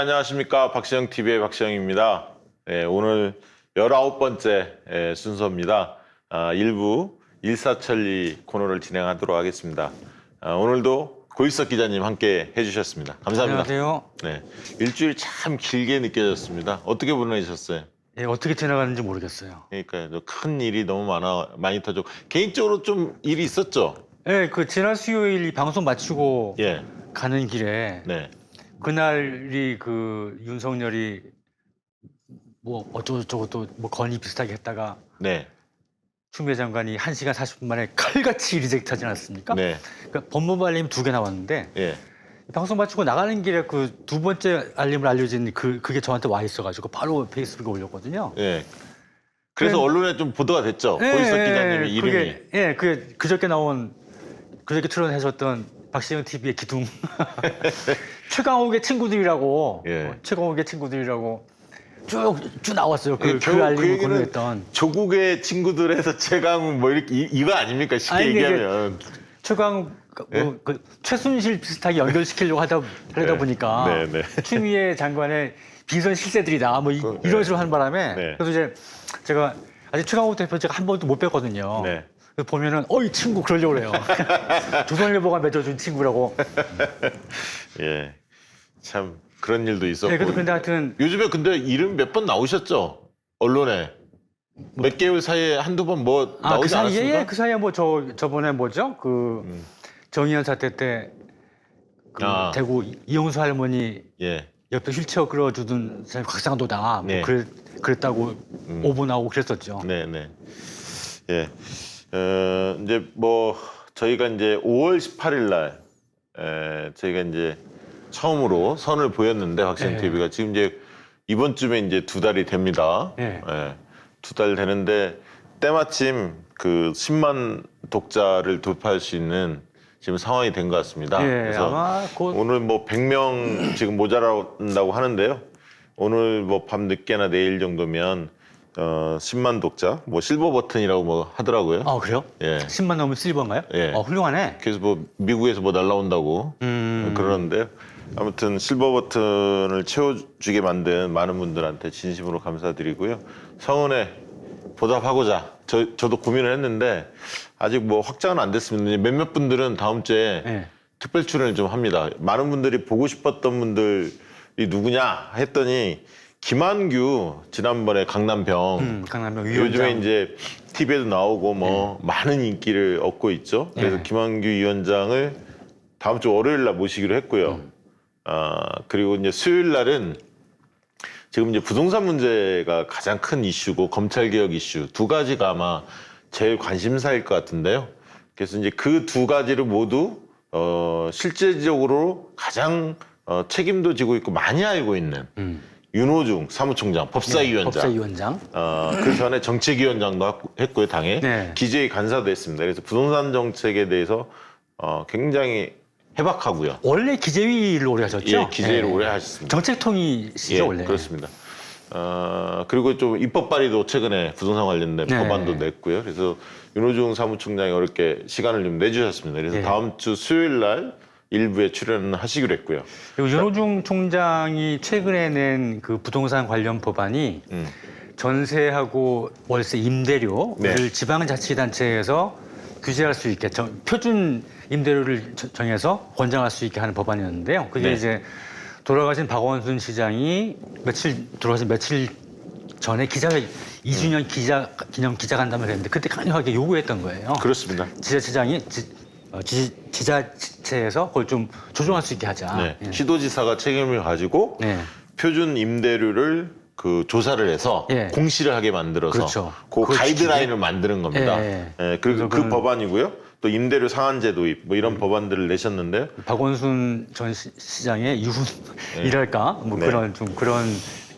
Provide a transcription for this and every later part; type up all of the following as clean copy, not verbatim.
안녕하십니까. 박시영TV의 박시영입니다. 오늘 19번째 순서입니다. 일부 일사천리 코너를 진행하도록 하겠습니다. 오늘도 고익석 기자님 함께 해주셨습니다. 감사합니다. 안녕하세요. 네, 일주일 참 길게 느껴졌습니다. 어떻게 보내셨어요? 예, 어떻게 지나가는지 모르겠어요. 그러니까 큰 일이 너무 많이 터졌고 개인적으로 좀 일이 있었죠? 예, 그 지난 수요일 이 방송 마치고 예. 가는 길에 네. 그날이 그 윤석열이 뭐 어쩌고저쩌고 또 뭐 건의 비슷하게 했다가 네. 추미애 장관이 1시간 40분 만에 칼같이 리젝트하지 않았습니까? 네. 그러니까 법무부 알림이 2개 나왔는데 예. 방송 마치고 나가는 길에 그 2번째 알림을 알려진 그게 저한테 와 있어가지고 바로 페이스북에 올렸거든요. 예. 그래서 언론에 좀 보도가 됐죠. 고익석 기자님의 이름이. 그게 그저께 출연하셨던 박시영 TV의 기둥 최강욱의 친구들이라고 예. 최강욱의 친구들이라고 쭉 나왔어요. 그 결국 알림을 얘기는 공유했던 조국의 친구들에서 최강욱 뭐 이렇게 이거 아닙니까? 쉽게 아니, 얘기하면. 최강욱 그 최순실 비슷하게 연결시키려고 하다 네. 보니까 네, 네. 추미애 장관의 비선 실세들이다 뭐 이런 식으로 하는 바람에 네. 그래서 이제 제가 아직 최강욱 대표 제가 한 번도 못 뵀거든요. 네. 그래서 보면은 이 친구 그러려고 그래요. 조선일보가 맺어준 친구라고. 예. 참 그런 일도 있었고. 네, 그래도 근데 하여튼 요즘에 근데 이름 몇 번 나오셨죠? 언론에. 몇 개월 사이에 한두 번 뭐 나오지 않았습니까? 그 사이에 뭐 저번에 뭐죠? 그 정의연 사태 때 그 대구 이용수 할머니 예. 옆에 휠체어 끌어주던 사람이 곽상도다. 네. 뭐 그랬다고 오보 나오고 그랬었죠. 네, 네. 예. 이제 뭐 저희가 이제 5월 18일 날 저희가 이제 처음으로 선을 보였는데 박시영 TV가 지금 이제 이번 주에 이제 2달이 됩니다. 네. 예. 2달 되는데 때마침 그 10만 독자를 돌파할 수 있는 지금 상황이 된 것 같습니다. 예, 그래서 아마 곧 오늘 뭐 100명 지금 모자란다고 하는데요. 오늘 뭐 밤 늦게나 내일 정도면 10만 독자, 뭐 실버 버튼이라고 뭐 하더라고요. 그래요? 예. 10만 넘으면 실버인가요? 예. 훌륭하네. 그래서 뭐 미국에서 뭐 날라온다고 그러는데요. 아무튼 실버 버튼을 채워주게 만든 많은 분들한테 진심으로 감사드리고요. 성은에 보답하고자 저도 고민을 했는데 아직 뭐 확정은 안 됐습니다. 몇몇 분들은 다음 주에 예. 특별 출연을 좀 합니다. 많은 분들이 보고 싶었던 분들이 누구냐 했더니 김한규 지난번에 강남병 강남병 위원장. 요즘에 이제 TV에도 나오고 뭐 많은 인기를 얻고 있죠. 그래서 김한규 위원장을 다음 주 월요일 날 모시기로 했고요. 그리고 이제 수요일 날은 지금 이제 부동산 문제가 가장 큰 이슈고 검찰 개혁 이슈 두 가지가 아마 제일 관심사일 것 같은데요. 그래서 이제 그 두 가지를 모두 실제적으로 가장 책임도 지고 있고 많이 알고 있는 윤호중 사무총장, 법사위원장. 법사위원장. 그 전에 정책위원장도 했고요, 당에. 네. 기재위 간사도 했습니다. 그래서 부동산 정책에 대해서 굉장히 해박하고요. 원래 기재위를 오래 하셨죠? 예, 기재위를 오래 하셨습니다. 정책통이시죠, 예, 원래? 그렇습니다. 그리고 좀 입법 발의도 최근에 부동산 관련된 네. 법안도 냈고요. 그래서 윤호중 사무총장이 어렵게 시간을 좀 내주셨습니다. 그래서 네. 다음 주 수요일 날 일부에 출연하시기로 했고요. 그리고 윤호중 총장이 최근에 낸 그 부동산 관련 법안이 전세하고 월세 임대료를 네. 지방자치단체에서 규제할 수 있게 표준 임대료를 정해서 권장할 수 있게 하는 법안이었는데요. 그게 네. 이제 돌아가신 박원순 시장이 돌아가신 며칠 전에 2주년 기념 기자간담회를 했는데 그때 강력하게 요구했던 거예요. 그렇습니다. 지자체에서 그걸 좀 조정할 수 있게 하자. 네. 예. 시도지사가 책임을 가지고 네. 표준 임대료를 그 조사를 해서 예. 공시를 하게 만들어서 그렇죠. 그 그걸 가이드라인을 만드는 겁니다. 예. 그리고 그래서 그 법안이고요. 또 임대료 상한제 도입 뭐 이런 법안들을 내셨는데 박원순 전 시장의 유훈이랄까 뭐 네. 그런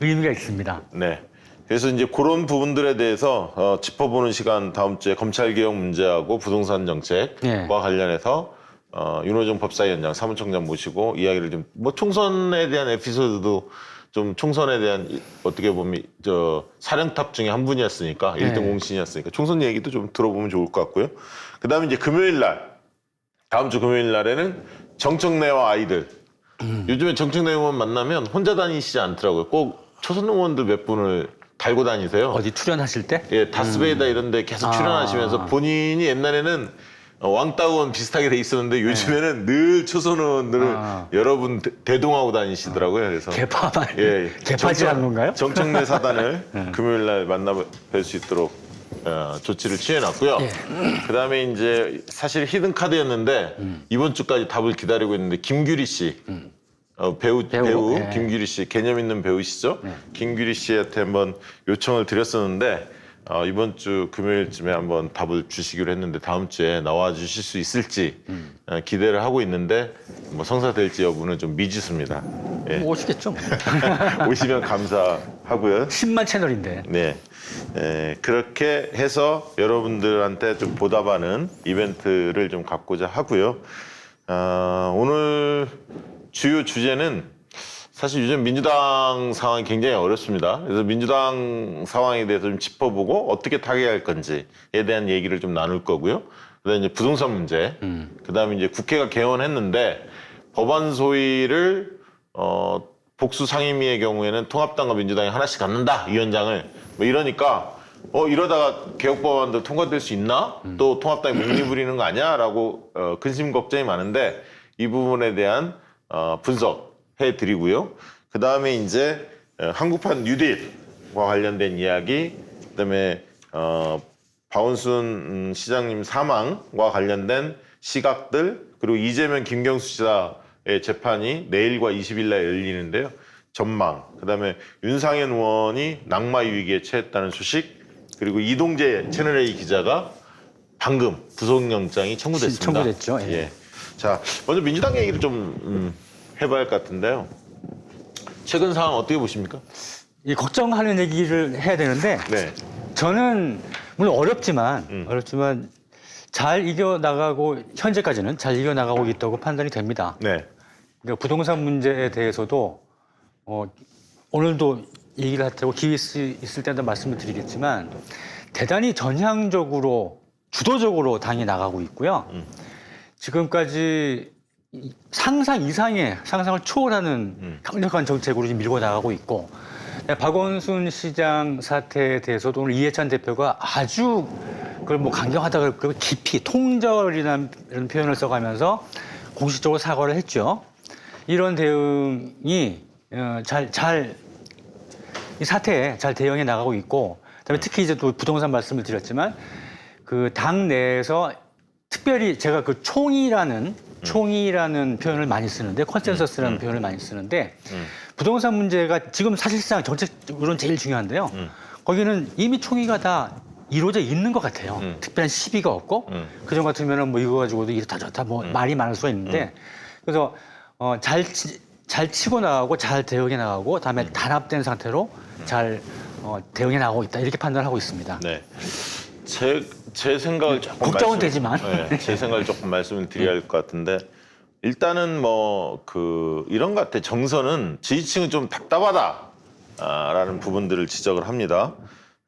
의미가 있습니다. 네. 그래서 이제 그런 부분들에 대해서 짚어보는 시간 다음 주에 검찰 개혁 문제하고 부동산 정책과 네. 관련해서 윤호중 법사위원장, 사무총장 모시고 이야기를 좀 뭐 총선에 대한 에피소드도 좀 총선에 대한 어떻게 보면 사령탑 중에 한 분이었으니까 네. 1등 공신이었으니까 총선 얘기도 좀 들어보면 좋을 것 같고요. 그다음에 이제 금요일 날 다음 주 금요일 날에는 정청래와 아이들 요즘에 정책내 의원 만나면 혼자 다니시지 않더라고요. 꼭 초선 의원들 몇 분을 달고 다니세요. 어디 출연하실 때? 예, 다스베이다 이런 데 계속 출연하시면서 본인이 옛날에는 왕따 의원 비슷하게 돼 있었는데 요즘에는 늘 초선 의원들을 여러분 대동하고 다니시더라고요. 그래서 개파만 예, 개파질하는 건가요? 정청래 사단을 금요일 날 만나 뵐 수 있도록 조치를 취해놨고요. 그다음에 이제 사실 히든 카드였는데 이번 주까지 답을 기다리고 있는데 김규리 씨 배우 예. 김규리 씨 개념 있는 배우시죠? 김규리 씨한테 한번 요청을 드렸었는데 이번 주 금요일쯤에 한번 답을 주시기로 했는데 다음 주에 나와 주실 수 있을지 기대를 하고 있는데 뭐 성사될지 여부는 좀 미지수입니다. 예. 뭐 오시겠죠. 뭐. 오시면 감사하고요. 10만 채널인데. 네. 그렇게 해서 여러분들한테 좀 보답하는 이벤트를 좀 갖고자 하고요. 오늘 주요 주제는 사실 요즘 민주당 상황이 굉장히 어렵습니다. 그래서 민주당 상황에 대해서 좀 짚어보고 어떻게 타개할 건지에 대한 얘기를 좀 나눌 거고요. 그다음에 이제 부동산 문제, 그다음에 이제 국회가 개원했는데 법안 소위를 복수 상임위의 경우에는 통합당과 민주당이 하나씩 갖는다 위원장을 뭐 이러니까 이러다가 개혁 법안도 통과될 수 있나? 또 통합당이 목리 부리는 거 아니야?라고 근심 걱정이 많은데 이 부분에 대한 분석해 드리고요. 그 다음에 이제 한국판 뉴딜과 관련된 이야기, 그다음에 박원순 시장님 사망과 관련된 시각들, 그리고 이재명 김경수 지사의 재판이 내일과 20일 날 열리는데요. 전망, 그다음에 윤상현 의원이 낙마 위기에 처했다는 소식, 그리고 이동재 채널A 기자가 방금 구속영장이 청구됐습니다. 청구됐죠. 예. 예. 자, 먼저 민주당 얘기를 좀 해봐야 할 것 같은데요. 최근 상황 어떻게 보십니까? 이 걱정하는 얘기를 해야 되는데 네. 저는 물론 어렵지만 잘 이겨나가고 현재까지는 잘 이겨나가고 있다고 판단이 됩니다. 네. 그러니까 부동산 문제에 대해서도 오늘도 얘기를 할 테고 기회 있을 때마다 말씀을 드리겠지만 대단히 전향적으로 주도적으로 당이 나가고 있고요. 지금까지 상상 이상의 상상을 초월하는 강력한 정책으로 지금 밀고 나가고 있고 박원순 시장 사태에 대해서도 오늘 이해찬 대표가 아주 그걸 뭐 강경하다 그러고 깊이 통절이라는 이런 표현을 써가면서 공식적으로 사과를 했죠. 이런 대응이 이 사태에 잘 대응해 나가고 있고, 그다음에 특히 이제 또 부동산 말씀을 드렸지만 그 당 내에서 특별히 제가 그 총이라는 표현을 많이 쓰는데 컨센서스라는 표현을 많이 쓰는데 부동산 문제가 지금 사실상 정책적으로는 제일 중요한데요. 거기는 이미 총의가 다 이루어져 있는 것 같아요. 특별한 시비가 없고 그전 같으면은 뭐 이거 가지고도 이렇다 저렇다 뭐 말이 많을 수가 있는데 그래서 잘 치고 나가고 잘 대응해 나가고 다음에 단합된 상태로 잘 대응해 나가고 있다 이렇게 판단하고 있습니다. 네. 제 생각을 조금 걱정은 되지만 제 생각을 조금 말씀을 드려야 할 것 같은데 일단은 뭐 이런 것 같아. 정서는 지지층은 좀 답답하다라는 부분들을 지적을 합니다.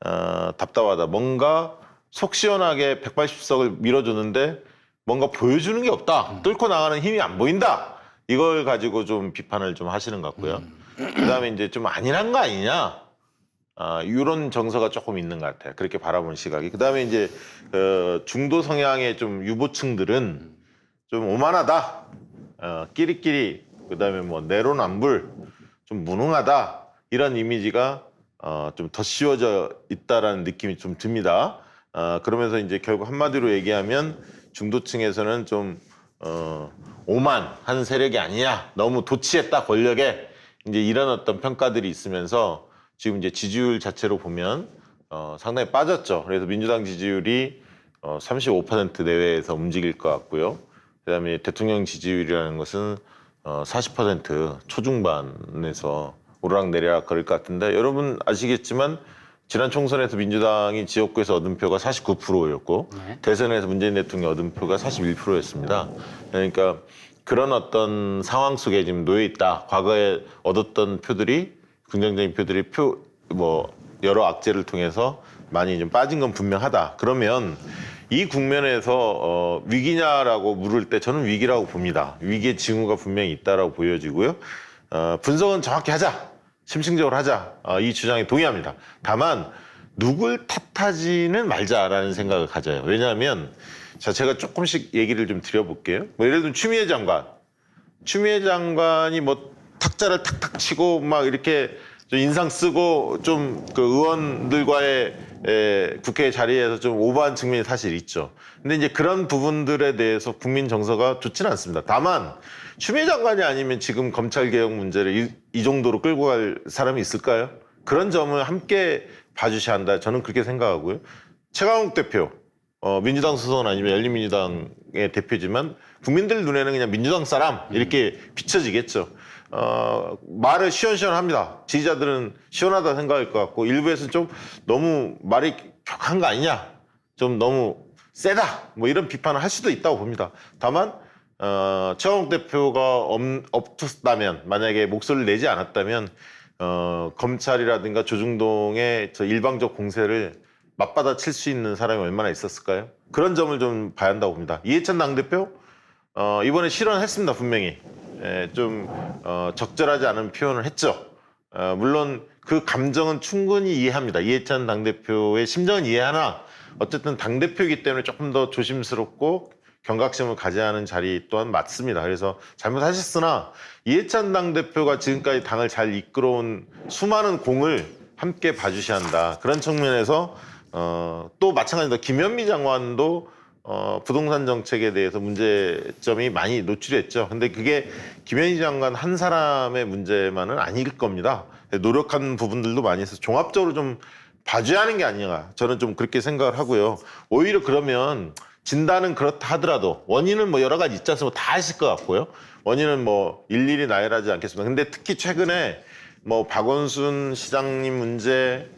답답하다. 뭔가 속 시원하게 180석을 밀어주는데 뭔가 보여주는 게 없다. 뚫고 나가는 힘이 안 보인다. 이걸 가지고 좀 비판을 좀 하시는 것 같고요. 그다음에 이제 좀 안일한 거 아니냐. 이런 정서가 조금 있는 것 같아요. 그렇게 바라보는 시각이. 그다음에 이제 중도 성향의 좀 유보층들은 좀 오만하다. 끼리끼리. 그다음에 뭐 내로남불. 좀 무능하다. 이런 이미지가 좀 더 씌워져 있다라는 느낌이 좀 듭니다. 그러면서 이제 결국 한마디로 얘기하면 중도층에서는 좀 오만한 세력이 아니냐. 너무 도취했다 권력에. 이제 이런 어떤 평가들이 있으면서 지금 이제 지지율 자체로 보면 상당히 빠졌죠. 그래서 민주당 지지율이 35% 내외에서 움직일 것 같고요. 그다음에 대통령 지지율이라는 것은 40% 초중반에서 오르락내리락 그럴 것 같은데 여러분 아시겠지만 지난 총선에서 민주당이 지역구에서 얻은 표가 49%였고 대선에서 문재인 대통령이 얻은 표가 41%였습니다. 그러니까 그런 어떤 상황 속에 지금 놓여 있다. 과거에 얻었던 표들이 긍정적인 표들이 여러 악재를 통해서 많이 좀 빠진 건 분명하다. 그러면 이 국면에서 위기냐라고 물을 때 저는 위기라고 봅니다. 위기의 징후가 분명히 있다라고 보여지고요. 분석은 정확히 하자. 심층적으로 하자. 이 주장에 동의합니다. 다만 누굴 탓하지는 말자라는 생각을 가져요. 왜냐하면 자, 제가 조금씩 얘기를 좀 드려볼게요. 뭐 예를 들면 추미애 장관이 뭐 탁자를 탁탁 치고 막 이렇게 좀 인상 쓰고 좀 그 의원들과의 국회 자리에서 좀 오버한 측면이 사실 있죠. 근데 이제 그런 부분들에 대해서 국민 정서가 좋지는 않습니다. 다만 추미애 장관이 아니면 지금 검찰 개혁 문제를 이 정도로 끌고 갈 사람이 있을까요? 그런 점을 함께 봐주셔야 한다. 저는 그렇게 생각하고요. 최강욱 대표, 민주당 수석은 아니면 열린민주당의 대표지만 국민들 눈에는 그냥 민주당 사람 이렇게 비춰지겠죠. 말을 시원시원합니다. 지지자들은 시원하다 생각할 것 같고 일부에서는 좀 너무 말이 격한 거 아니냐, 좀 너무 세다, 뭐 이런 비판을 할 수도 있다고 봅니다. 다만 최강욱 대표가 없었다면, 만약에 목소리를 내지 않았다면 검찰이라든가 조중동의 저 일방적 공세를 맞받아 칠 수 있는 사람이 얼마나 있었을까요? 그런 점을 좀 봐야 한다고 봅니다. 이해찬 당대표 이번에 실언했습니다. 분명히 좀 적절하지 않은 표현을 했죠. 물론 그 감정은 충분히 이해합니다. 이해찬 당대표의 심정은 이해하나 어쨌든 당대표이기 때문에 조금 더 조심스럽고 경각심을 가져야 하는 자리 또한 맞습니다. 그래서 잘못하셨으나 이해찬 당대표가 지금까지 당을 잘 이끌어온 수많은 공을 함께 봐주셔야 한다. 그런 측면에서 또 마찬가지로 김현미 장관도 부동산 정책에 대해서 문제점이 많이 노출했죠. 근데 그게 김현미 장관 한 사람의 문제만은 아닐 겁니다. 노력한 부분들도 많이 있어서 종합적으로 좀 봐줘야 하는 게 아닌가. 저는 좀 그렇게 생각을 하고요. 오히려 그러면 진단은 그렇다 하더라도 원인은 뭐 여러 가지 있지 않습니까? 다 하실 것 같고요. 원인은 뭐 일일이 나열하지 않겠습니다. 근데 특히 최근에 뭐 박원순 시장님 문제,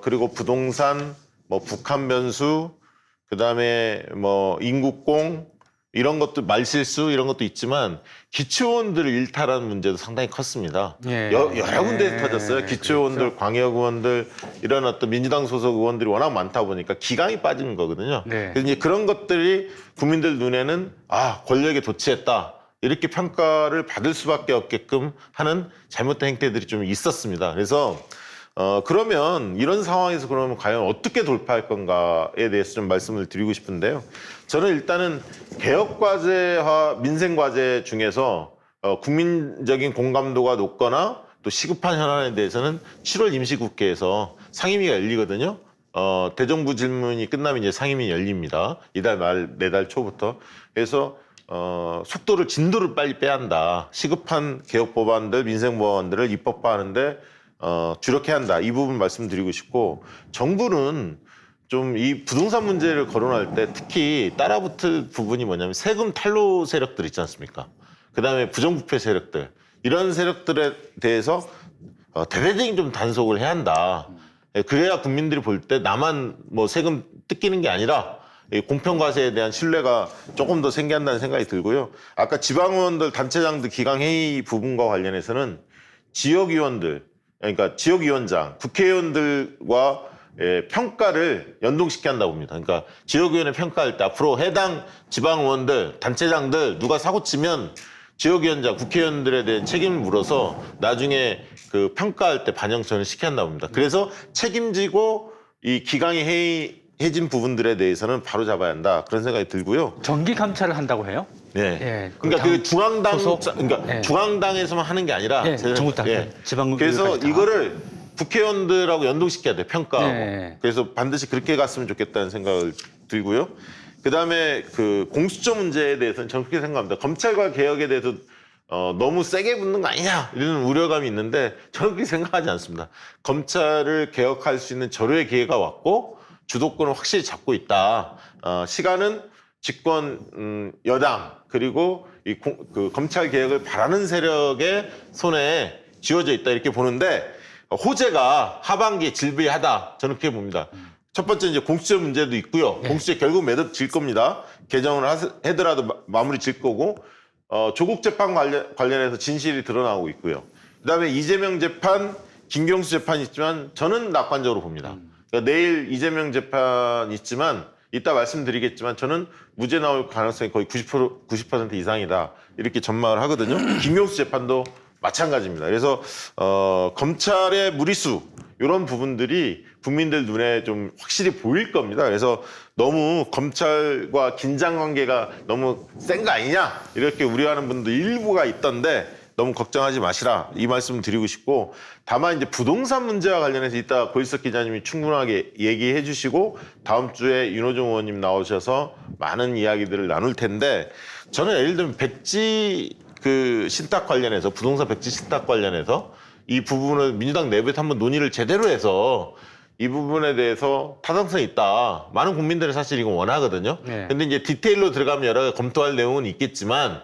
그리고 부동산, 뭐 북한 변수, 그다음에 뭐 인국공 이런 것도 말실수 이런 것도 있지만 기초의원들을 일탈하는 문제도 상당히 컸습니다. 예. 여러 군데에서 터졌어요. 기초의원들, 그렇죠. 광역의원들 이런 어떤 민주당 소속 의원들이 워낙 많다 보니까 기강이 빠지는 거거든요. 네. 그래서 이제 그런 것들이 국민들 눈에는 권력에 도취했다. 이렇게 평가를 받을 수밖에 없게끔 하는 잘못된 행태들이 좀 있었습니다. 그래서 그러면 이런 상황에서 그러면 과연 어떻게 돌파할 건가에 대해서 좀 말씀을 드리고 싶은데요. 저는 일단은 개혁과제와 민생과제 중에서 국민적인 공감도가 높거나 또 시급한 현안에 대해서는 7월 임시국회에서 상임위가 열리거든요. 대정부 질문이 끝나면 이제 상임위 열립니다. 이달 말, 내달 초부터. 그래서 속도를, 진도를 빨리 빼야 한다. 시급한 개혁 법안들, 민생 법안들을 입법화하는데 주력해야 한다. 이 부분 말씀드리고 싶고, 정부는 좀 이 부동산 문제를 거론할 때 특히 따라붙을 부분이 뭐냐면 세금 탈루 세력들 있지 않습니까? 그다음에 부정부패 세력들, 이런 세력들에 대해서 대대적인 좀 단속을 해야 한다. 그래야 국민들이 볼 때 나만 뭐 세금 뜯기는 게 아니라 이 공평과세에 대한 신뢰가 조금 더 생겨난다는 생각이 들고요. 아까 지방의원들, 단체장들 기강회의 부분과 관련해서는 지역위원들, 그러니까 지역위원장, 국회의원들과 평가를 연동시켜야 한다고 봅니다. 그러니까 지역위원회 평가할 때 앞으로 해당 지방의원들, 단체장들 누가 사고치면 지역위원장, 국회의원들에 대한 책임을 물어서 나중에 그 평가할 때 반영선을 시켜야 한다고 봅니다. 그래서 책임지고 이 기강이 해진 부분들에 대해서는 바로 잡아야 한다. 그런 생각이 들고요. 정기 감찰을 한다고 해요? 네. 예, 그러니까 그 중앙당, 그러니까 예. 중앙당에서만 하는 게 아니라 예, 전국당, 지방 그래서 다. 이거를 국회의원들하고 연동시켜야 돼, 평가하고. 네. 그래서 반드시 그렇게 갔으면 좋겠다는 생각을 들고요. 그다음에 그 공수처 문제에 대해서는 저는 그렇게 생각합니다. 검찰과 개혁에 대해서 너무 세게 붙는 거 아니냐 이런 우려감이 있는데 저는 그렇게 생각하지 않습니다. 검찰을 개혁할 수 있는 절호의 기회가 왔고 주도권을 확실히 잡고 있다. 시간은 집권 여당 그리고 그 검찰 개혁을 바라는 세력의 손에 쥐어져 있다 이렇게 보는데 호재가 하반기에 질비하다. 저는 그렇게 봅니다. 첫 번째 이제 공수처 문제도 있고요. 공수처 결국 매듭질 겁니다. 개정을 하더라도 마무리 질 거고 조국 재판 관련해서 진실이 드러나고 있고요. 그다음에 이재명 재판, 김경수 재판이 있지만 저는 낙관적으로 봅니다. 그러니까 내일 이재명 재판 있지만 이따 말씀드리겠지만 저는 무죄 나올 가능성이 거의 90% 이상이다 이렇게 전망을 하거든요. 김용수 재판도 마찬가지입니다. 그래서 검찰의 무리수 이런 부분들이 국민들 눈에 좀 확실히 보일 겁니다. 그래서 너무 검찰과 긴장 관계가 너무 센 거 아니냐 이렇게 우려하는 분도 일부가 있던데 너무 걱정하지 마시라 이 말씀을 드리고 싶고, 다만 이제 부동산 문제와 관련해서 이따 고일석 기자님이 충분하게 얘기해 주시고 다음 주에 윤호중 의원님 나오셔서 많은 이야기들을 나눌 텐데, 저는 예를 들면 백지 그 신탁 관련해서 부동산 백지 신탁 관련해서 이 부분을 민주당 내부에서 한번 논의를 제대로 해서 이 부분에 대해서 타당성이 있다. 많은 국민들은 사실 이거 원하거든요. 네. 근데 이제 디테일로 들어가면 여러 가지 검토할 내용은 있겠지만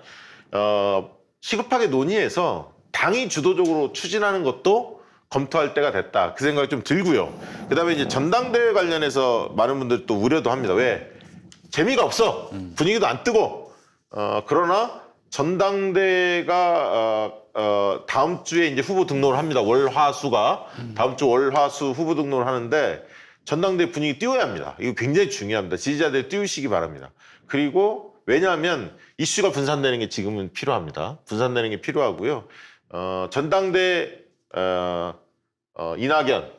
시급하게 논의해서 당이 주도적으로 추진하는 것도 검토할 때가 됐다. 그 생각이 좀 들고요. 그다음에 이제 전당대회 관련해서 많은 분들이 또 우려도 합니다. 왜? 재미가 없어. 분위기도 안 뜨고. 그러나 전당대회가 다음 주에 이제 후보 등록을 합니다. 월화수가 다음 주 월화수 후보 등록을 하는데 전당대회 분위기 띄워야 합니다. 이거 굉장히 중요합니다. 지지자들 띄우시기 바랍니다. 그리고 왜냐하면 이슈가 분산되는 게 지금은 필요합니다. 분산되는 게 필요하고요. 전당대 이낙연,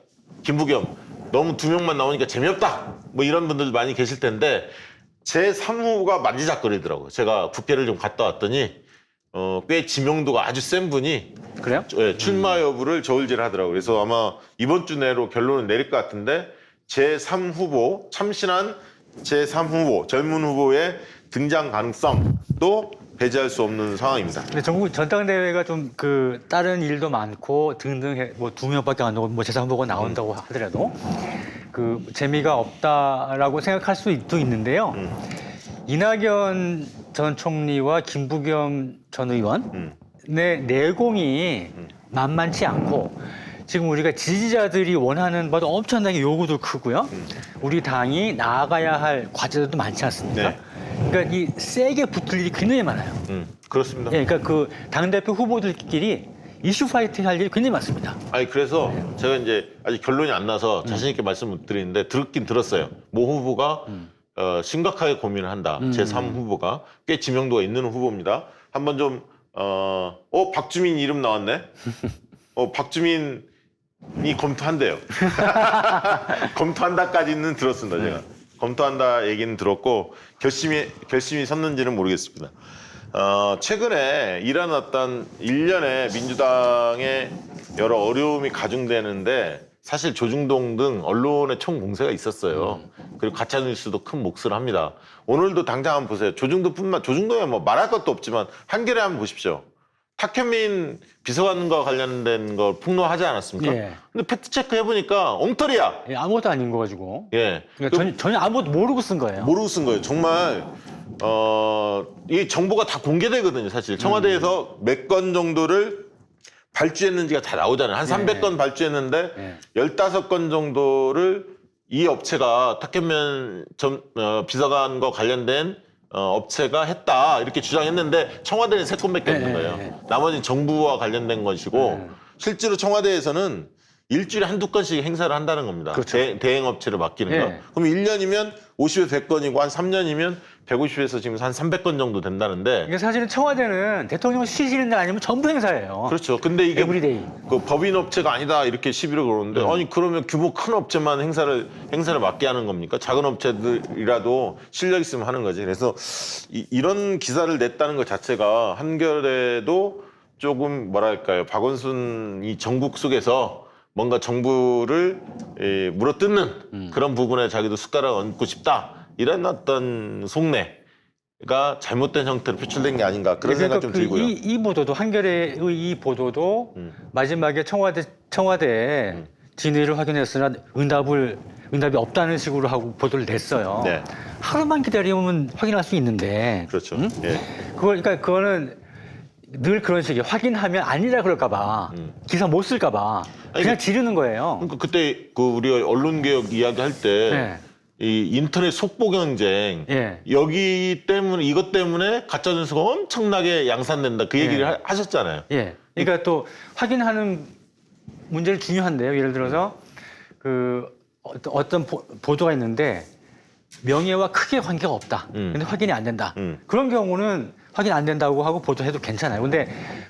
김부겸 너무 두 명만 나오니까 재미없다. 뭐 이런 분들도 많이 계실 텐데 제3후보가 만지작거리더라고요. 제가 국회를 좀 갔다 왔더니 꽤 지명도가 아주 센 분이 그래요? 출마 여부를 저울질하더라고요. 그래서 아마 이번 주 내로 결론을 내릴 것 같은데 제3후보, 참신한 제3후보, 젊은 후보의 등장 가능성도 배제할 수 없는 상황입니다. 근데 전국 전당대회가 좀 그 다른 일도 많고 등등 뭐 2명밖에 안 나오고 뭐 제3후보가 나온다고 하더라도 그 재미가 없다라고 생각할 수도 있는데요. 이낙연 전 총리와 김부겸 전 의원의 내공이 만만치 않고 지금 우리가 지지자들이 원하는 바도 엄청나게 요구도 크고요. 우리 당이 나아가야 할 과제도 많지 않습니까? 네. 그러니까 이 세게 붙을 일이 굉장히 많아요. 그렇습니다. 예, 그러니까 그 당대표 후보들끼리 이슈 파이팅 할 일이 굉장히 많습니다. 아니 그래서 제가 이제 아직 결론이 안 나서 자신 있게 말씀을 드리는데 듣긴 들었어요. 모 후보가 심각하게 고민을 한다. 제3 후보가 꽤 지명도가 있는 후보입니다. 한번 좀 박주민 이름 나왔네. 박주민이 검토한대요. 검토한다까지는 들었습니다. 제가 검토한다 얘기는 들었고 결심이 섰는지는 모르겠습니다. 최근에 일어났던 일련의 민주당의 여러 어려움이 가중되는데 사실 조중동 등 언론의 총공세가 있었어요. 그리고 가짜뉴스도 큰 몫을 합니다. 오늘도 당장 한번 보세요. 조중동에 뭐 말할 것도 없지만 한겨레 한번 보십시오. 탁현민 비서관과 관련된 걸 폭로하지 않았습니까? 예. 근데 팩트체크 해보니까 엉터리야. 예, 아무것도 아닌 거 가지고. 예. 그러니까 전혀 아무것도 모르고 쓴 거예요. 모르고 쓴 거예요. 정말 이 정보가 다 공개되거든요. 사실 청와대에서 몇 건 정도를 발주했는지가 다 나오잖아요. 한 300건 발주했는데 15건 정도를 이 업체가 탁현민 비서관과 관련된 업체가 했다 이렇게 주장했는데 청와대는 3건밖에 없는 거예요. 나머지는 정부와 관련된 것이고 실제로 청와대에서는 일주일에 한두 건씩 행사를 한다는 겁니다. 그렇죠. 대행업체를 맡기는 거. 예. 그럼 1년이면 50에서 100건이고 한 3년이면 150에서 지금 한 300건 정도 된다는데. 이게 사실은 청와대는 대통령 쉬시는 날 아니면 전부 행사예요. 그렇죠. 근데 이게 에브리데이. 그 법인업체가 아니다 이렇게 시비를 걸었는데 아니 그러면 규모 큰 업체만 행사를 맡게 하는 겁니까? 작은 업체들이라도 실력 있으면 하는 거지. 그래서 이런 기사를 냈다는 것 자체가 한겨레도 조금 뭐랄까요. 박원순 이 정국 속에서 뭔가 정부를 물어뜯는 그런 부분에 자기도 숟가락을 얹고 싶다. 이런 어떤 속내가 잘못된 형태로 표출된 게 아닌가 그런 생각 좀 들고요. 이 보도도 한겨레의 이 보도도 마지막에 청와대 진위를 확인했으나 응답이 없다는 식으로 하고 보도를 냈어요. 네. 하루만 기다리면 확인할 수 있는데. 그렇죠. 응? 예. 그러니까 그거는 늘 그런 식이에요. 확인하면 아니라 그럴까봐 기사 못 쓸까봐 그냥 지르는 거예요. 그러니까 그때 우리가 언론개혁 이야기할 때 이 인터넷 속보 경쟁 이것 때문에 가짜 뉴스가 엄청나게 양산된다 그 얘기를 하셨잖아요. 예. 그러니까 또 확인하는 문제는 중요한데요. 예를 들어서 그 어떤 보도가 있는데 명예와 크게 관계가 없다. 근데 확인이 안 된다. 그런 경우는 확인 안 된다고 하고 보도해도 괜찮아요. 근데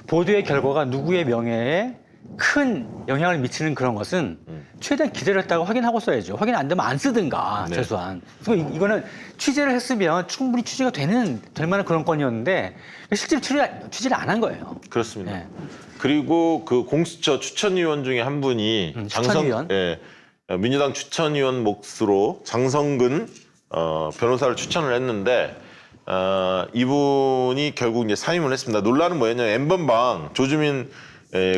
보도의 결과가 누구의 명예에 큰 영향을 미치는 그런 것은 최대한 기다렸다가 확인하고 써야죠. 확인 안 되면 안 쓰든가 네. 최소한. 그래서 이거는 취재를 했으면 충분히 취재가 될 만한 그런 건이었는데 실제로 취재를 안 한 거예요. 그렇습니다. 네. 그리고 그 공수처 추천위원 중에 한 분이 추천위원? 예, 민주당 추천위원 몫으로 장성근 변호사를 추천을 했는데 이분이 결국 이제 사임을 했습니다. 논란은 뭐였냐면 N번방 조주민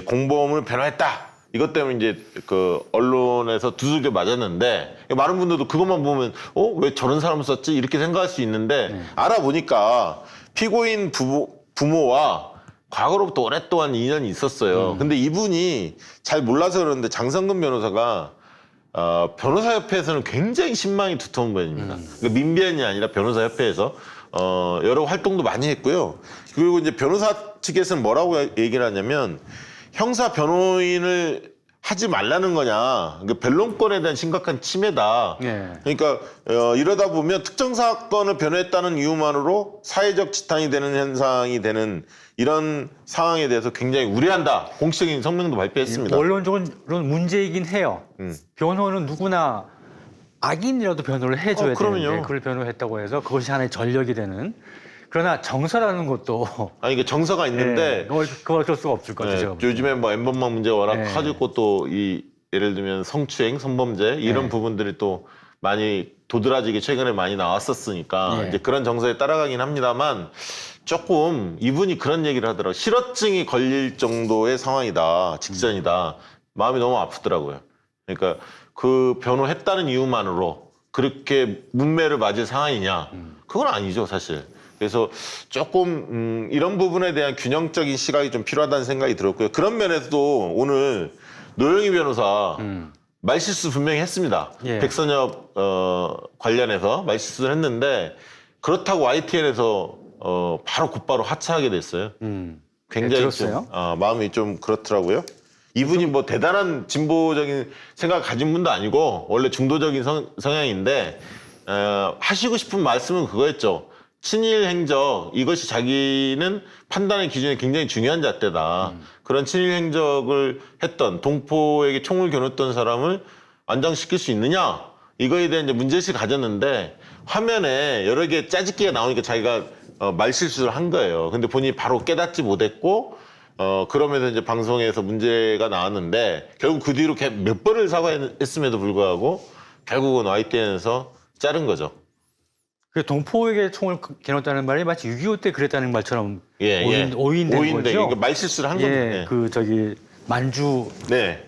공범을 변호했다. 이것 때문에 이제 그 언론에서 두들겨 맞았는데 많은 분들도 그것만 보면 왜 저런 사람을 썼지 이렇게 생각할 수 있는데 알아보니까 피고인 부모와 과거로부터 오랫동안 인연이 있었어요. 근데 이분이 잘 몰라서 그러는데 장성근 변호사가 변호사협회에서는 굉장히 신망이 두터운 분입니다. 그러니까 민변이 아니라 변호사협회에서 여러 활동도 많이 했고요. 그리고 이제 변호사 측에서는 뭐라고 얘기를 하냐면 형사 변호인을 하지 말라는 거냐. 그러니까 변론권에 대한 심각한 침해다. 네. 그러니까 이러다 보면 특정 사건을 변호했다는 이유만으로 사회적 지탄이 되는 현상이 되는 이런 상황에 대해서 굉장히 우려한다. 공식적인 성명도 발표했습니다. 원론적으로 문제이긴 해요. 변호는 누구나 악인이라도 변호를 해줘야 그럼요. 되는데 그걸 변호했다고 해서 그것이 하나의 전력이 되는. 그러나 정서라는 것도 아니 이게 정서가 있는데 그걸 어쩔 수가 없을 것 같아요. 제가 보기에는. 요즘에 뭐 N번방 문제가 워낙 네. 커지고 또 이 예를 들면 성추행, 성범죄 이런 네. 부분들이 또 많이 도드라지게 최근에 많이 나왔었으니까 네. 이제 그런 정서에 따라가긴 합니다만 조금 이분이 그런 얘기를 하더라고요. 실어증이 걸릴 정도의 상황이다. 직전이다. 마음이 너무 아프더라고요. 그러니까 그 변호했다는 이유만으로 그렇게 문매를 맞을 상황이냐. 그건 아니죠, 사실. 그래서 조금 이런 부분에 대한 균형적인 시각이 좀 필요하다는 생각이 들었고요. 그런 면에서도 오늘 노영희 변호사 말실수 분명히 했습니다. 예. 백선엽 관련해서 말실수를 했는데 그렇다고 YTN에서 바로 곧바로 하차하게 됐어요. 굉장히 들었어요? 좀, 마음이 좀 그렇더라고요. 이분이 뭐 대단한 진보적인 생각을 가진 분도 아니고 원래 중도적인 성향인데 하시고 싶은 말씀은 그거였죠. 친일 행적 이것이 자기는 판단의 기준이 굉장히 중요한 잣대다. 그런 친일 행적을 했던 동포에게 총을 겨눴던 사람을 안장시킬 수 있느냐 이거에 대한 이제 문제의식을 가졌는데 화면에 여러 개 짜집기가 나오니까 자기가 말실수를 한 거예요. 근데 본인이 바로 깨닫지 못했고 그러면서 이제 방송에서 문제가 나왔는데 결국 그 뒤로 몇 번을 사과했음에도 불구하고 결국은 YTN에서 자른 거죠. 그 동포에게 총을 겨눴다는 말이 마치 6.25 때 그랬다는 말처럼 예. 오인된 거죠. 그러니까 말실수를 한 겁니다. 예. 그 저기 만주의 네.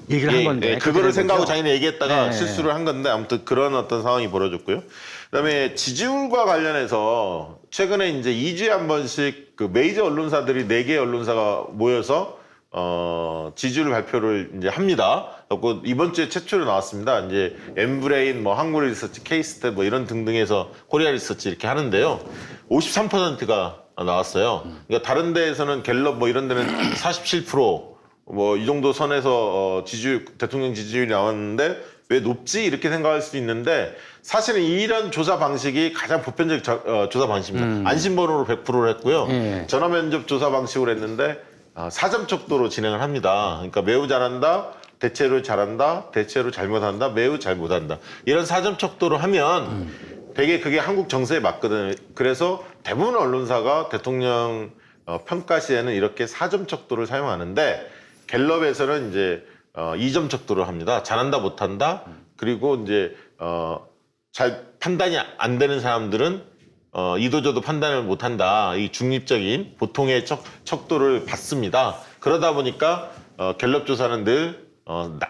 얘기를 한 건데. 그거를 생각하고 거죠? 자기는 얘기했다가 네. 실수를 한 건데 아무튼 그런 어떤 상황이 벌어졌고요. 그다음에 지지율과 관련해서 최근에 이제 2주에 한 번씩 그 메이저 언론사들이 4개 언론사가 모여서 지지율 발표를 이제 합니다. 그리고 이번 주에 최초로 나왔습니다. 이제 엠브레인, 뭐 한국 리서치, K스탯 뭐 이런 등등에서 코리아 리서치 이렇게 하는데요. 53%가 나왔어요. 그러니까 다른 데에서는 갤럽 뭐 이런 데는 47% 뭐 이 정도 선에서 지지율 대통령 지지율이 나왔는데 왜 높지 이렇게 생각할 수 있는데 사실은 이런 조사 방식이 가장 보편적 조사 방식입니다. 안심번호로 100%를 했고요. 전화 면접 조사 방식으로 했는데 4점 척도로 진행을 합니다. 그러니까 매우 잘한다, 대체로 잘한다, 대체로 잘못한다, 매우 잘못한다. 이런 4점 척도로 하면 되게 그게 한국 정서에 맞거든요. 그래서 대부분 언론사가 대통령 평가 시에는 이렇게 4점 척도를 사용하는데 갤럽에서는 이제 2점 척도를 합니다. 잘한다, 못한다. 그리고 이제 잘 판단이 안 되는 사람들은 이도저도 판단을 못한다. 이 중립적인 보통의 척도를 받습니다. 그러다 보니까 갤럽 조사는 늘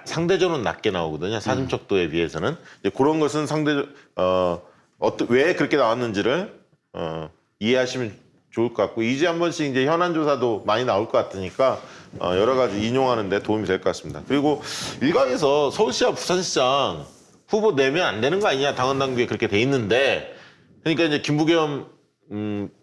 상대적으로 낮게 나오거든요. 4점 척도에 비해서는. 이제 그런 것은 왜 그렇게 나왔는지를 이해하시면 좋을 것 같고 이제 한 번씩 이제 현안 조사도 많이 나올 것 같으니까 여러 가지 인용하는 데 도움이 될 것 같습니다. 그리고 일각에서 서울시와 부산시장 후보 내면 안 되는 거 아니냐 당원 당규에 그렇게 돼 있는데 그러니까 이제 김부겸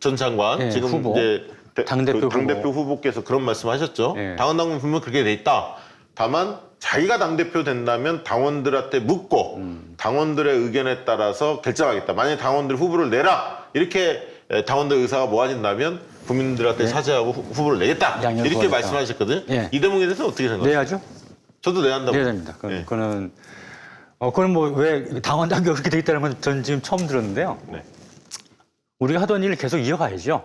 전 장관 네, 지금 후보. 이제 당대표 후보께서 그런 말씀하셨죠. 네. 당원 당규 분명 그렇게 돼 있다. 다만 자기가 당대표 된다면 당원들한테 묻고 당원들의 의견에 따라서 결정하겠다. 만약에 당원들 후보를 내라 이렇게 당원들 의사가 모아진다면 국민들한테 사죄하고 후보를 내겠다 양념 이렇게 구하겠다. 말씀하셨거든요. 예. 이 대목에 대해서 어떻게 생각하세요? 내야죠. 저도 내야 한다고. 내야 됩니다. 예. 그거는 그건 뭐 왜 당원 단계 그렇게 돼 있다는 건 전 지금 처음 들었는데요. 네. 우리가 하던 일을 계속 이어가야죠.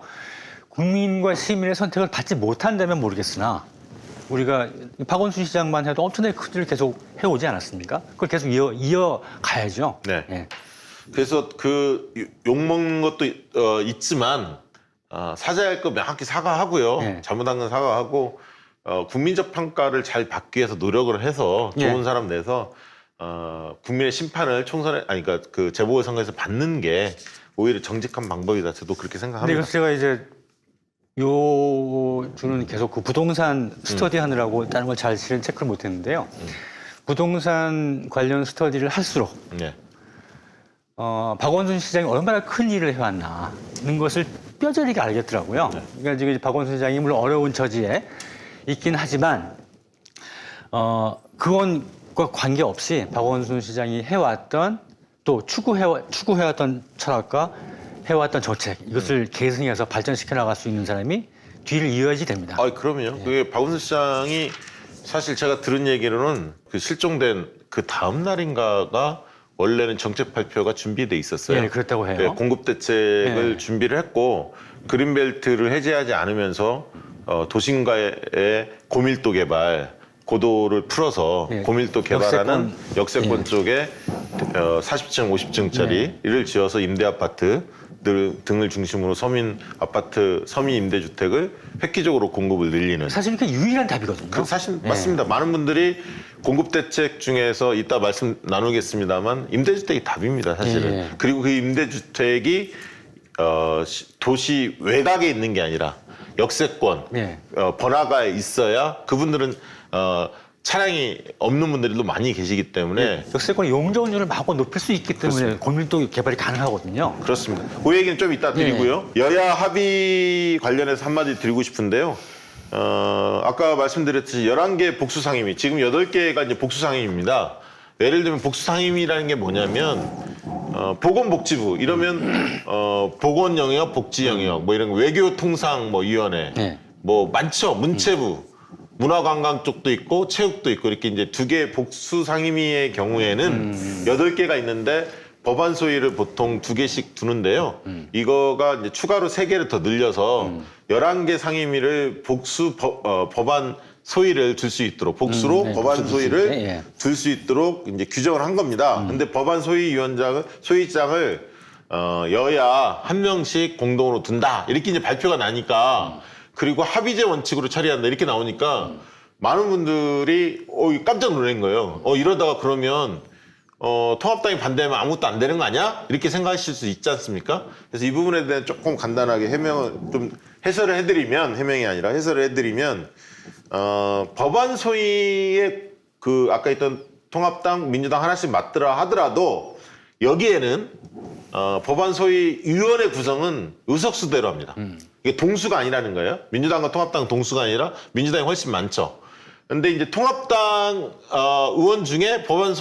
국민과 시민의 선택을 받지 못한다면 모르겠으나 우리가 박원순 시장만 해도 엄청나게 큰 일을 계속 해오지 않았습니까? 그걸 계속 이어가야죠. 네. 예. 그래서 그 욕먹는 것도 있지만 사죄할 거 명확히 사과하고요. 네. 잘못한 건 사과하고 국민적 평가를 잘 받기 위해서 노력을 해서 좋은 네. 사람 내서 국민의 심판을 총선에 그러니까 그 재보궐선거에서 받는 게 오히려 정직한 방법이다. 저도 그렇게 근데 생각합니다. 그래서 제가 이제 요 주는 계속 그 부동산 스터디 하느라고 다른 걸 잘 실은 체크를 못했는데요. 부동산 관련 스터디를 할수록 네. 박원순 시장이 얼마나 큰 일을 해왔나는 것을 뼈저리게 알겠더라고요. 그러니까 지금 박원순 시장이 물론 어려운 처지에 있긴 하지만 그건과 관계없이 박원순 시장이 해왔던 또 추구해왔던 철학과 해왔던 정책 이것을 계승해서 발전시켜 나갈 수 있는 사람이 뒤를 이어야지 됩니다. 그럼요. 그게 박원순 시장이 사실 제가 들은 얘기로는 그 실종된 그 다음 날인가가 원래는 정책 발표가 준비돼 있었어요. 예, 그렇다고 해요. 네, 공급 대책을 예. 준비를 했고 그린벨트를 해제하지 않으면서 도심가의 고밀도 개발 고도를 풀어서 예. 고밀도 개발하는 역세권 예. 쪽에 40층, 50층짜리를 지어서 임대 아파트 등을 중심으로 서민 아파트, 서민 임대주택을 획기적으로 공급을 늘리는. 사실 그게 유일한 답이거든요. 사실 예. 맞습니다. 많은 분들이 공급 대책 중에서 이따 말씀 나누겠습니다만 임대주택이 답입니다. 사실은. 예. 그리고 그 임대주택이 도시 외곽에 있는 게 아니라 역세권, 예. 번화가에 있어야 그분들은 차량이 없는 분들도 많이 계시기 때문에 역세권 용적률을 마구 높일 수 있기 때문에 고밀도 개발이 가능하거든요. 그렇습니다. 그 얘기는 좀 이따 드리고요. 여야 합의 관련해서 한마디 드리고 싶은데요. 아까 말씀드렸듯이 11개 복수상임위, 지금 8개가 이제 복수상임위입니다. 예를 들면 복수상임위라는 게 뭐냐면 보건복지부 이러면 보건 영역, 복지 영역, 뭐 이런 거, 외교통상 뭐 위원회, 네. 뭐 많죠. 문체부. 문화관광 쪽도 있고 체육도 있고 이렇게 이제 2개 복수 상임위의 경우에는 8개가 있는데 법안 소위를 보통 2개씩 두는데요. 이거가 이제 추가로 3개를 더 늘려서 11개 상임위를 복수 법안 소위를 둘 수 있도록 복수로 네, 법안 복수 소위를 예. 둘 수 있도록 이제 규정을 한 겁니다. 근데 법안 소위장을 여야 한 명씩 공동으로 둔다. 이렇게 이제 발표가 나니까 그리고 합의제 원칙으로 처리한다 이렇게 나오니까 많은 분들이 깜짝 놀란 거예요. 이러다가 그러면 통합당이 반대하면 아무것도 안 되는 거 아니야? 이렇게 생각하실 수 있지 않습니까? 그래서 이 부분에 대해 조금 간단하게 해설을 해드리면 해명이 아니라 해설을 해드리면 법안 소위에 그 아까 있던 통합당, 민주당 하나씩 맡더라 하더라도 여기에는 법안 소위 위원회 구성은 의석수대로 합니다. 이게 동수가 아니라는 거예요. 민주당과 통합당 동수가 아니라 민주당이 훨씬 많죠. 근데 이제 통합당 의원 중에 법안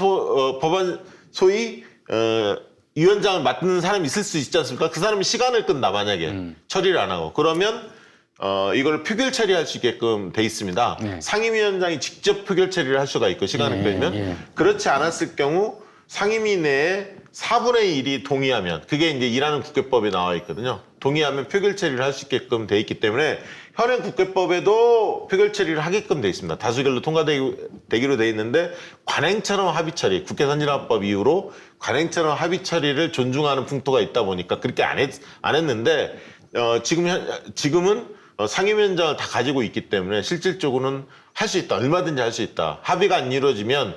소위 위원장을 맡는 사람이 있을 수 있지 않습니까? 그 사람이 시간을 끈다 만약에 처리를 안 하고 그러면 이걸 표결 처리할 수 있게끔 돼 있습니다. 네. 상임위원장이 직접 표결 처리를 할 수가 있고 시간을 예, 끌면 예. 그렇지 않았을 경우 상임위 내에 4분의 1이 동의하면 그게 이제 일하는 국회법에 나와 있거든요. 동의하면 표결 처리를 할 수 있게끔 돼 있기 때문에 현행 국회법에도 표결 처리를 하게끔 돼 있습니다. 다수결로 통과되기로 돼 있는데 관행처럼 합의 처리, 국회 선진화법 이후로 관행처럼 합의 처리를 존중하는 풍토가 있다 보니까 그렇게 안 했는데 지금은 상임위원장을 다 가지고 있기 때문에 실질적으로는 할 수 있다. 얼마든지 할 수 있다. 합의가 안 이루어지면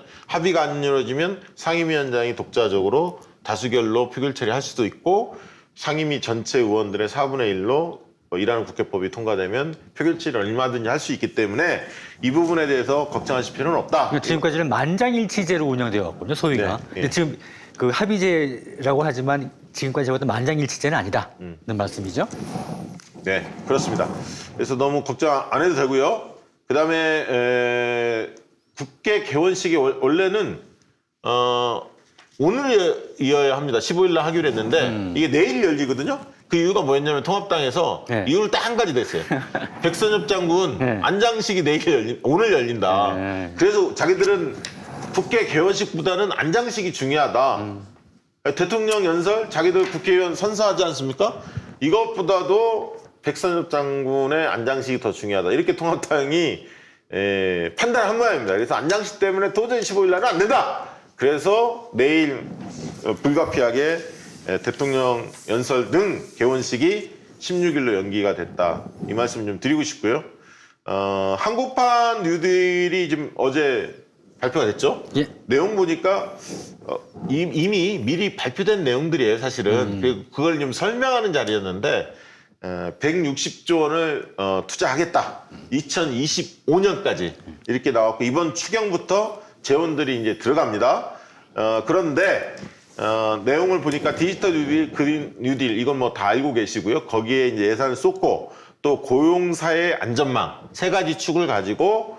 상임위원장이 독자적으로 다수결로 표결 처리할 수도 있고 상임위 전체 의원들의 4분의 1로 일하는 국회법이 통과되면 표결 처리를 얼마든지 할 수 있기 때문에 이 부분에 대해서 걱정하실 필요는 없다. 지금까지는 만장일치제로 운영되어 왔거든요, 소위가. 네, 예. 근데 지금 그 합의제라고 하지만 지금까지 해왔던 만장일치제는 아니다는 말씀이죠. 네, 그렇습니다. 그래서 너무 걱정 안 해도 되고요. 그다음에 국회 개원식이 원래는 오늘이어야 합니다. 15일 날 하기로 했는데 이게 내일 열리거든요. 그 이유가 뭐였냐면 통합당에서 네. 이유를 딱 한 가지 냈어요. 백선엽 장군 네. 안장식이 오늘 열린다. 네. 그래서 자기들은 국회 개원식보다는 안장식이 중요하다. 대통령 연설 자기들 국회의원 선서하지 않습니까? 이것보다도 백선엽 장군의 안장식이 더 중요하다. 이렇게 통합당이 판단한 모양입니다. 그래서 안장식 때문에 도저히 15일 날은 안 된다. 그래서 내일 불가피하게 대통령 연설 등 개원식이 16일로 연기가 됐다. 이 말씀 좀 드리고 싶고요. 한국판 뉴딜이 지금 어제 발표가 됐죠? 예. 내용 보니까 이미 미리 발표된 내용들이에요, 사실은. 그리고 그걸 좀 설명하는 자리였는데 160조 원을 투자하겠다. 2025년까지 이렇게 나왔고 이번 추경부터 재원들이 이제 들어갑니다. 그런데 내용을 보니까 디지털 뉴딜, 그린 뉴딜 이건 뭐 다 알고 계시고요. 거기에 이제 예산을 쏟고 또 고용사의 안전망 세 가지 축을 가지고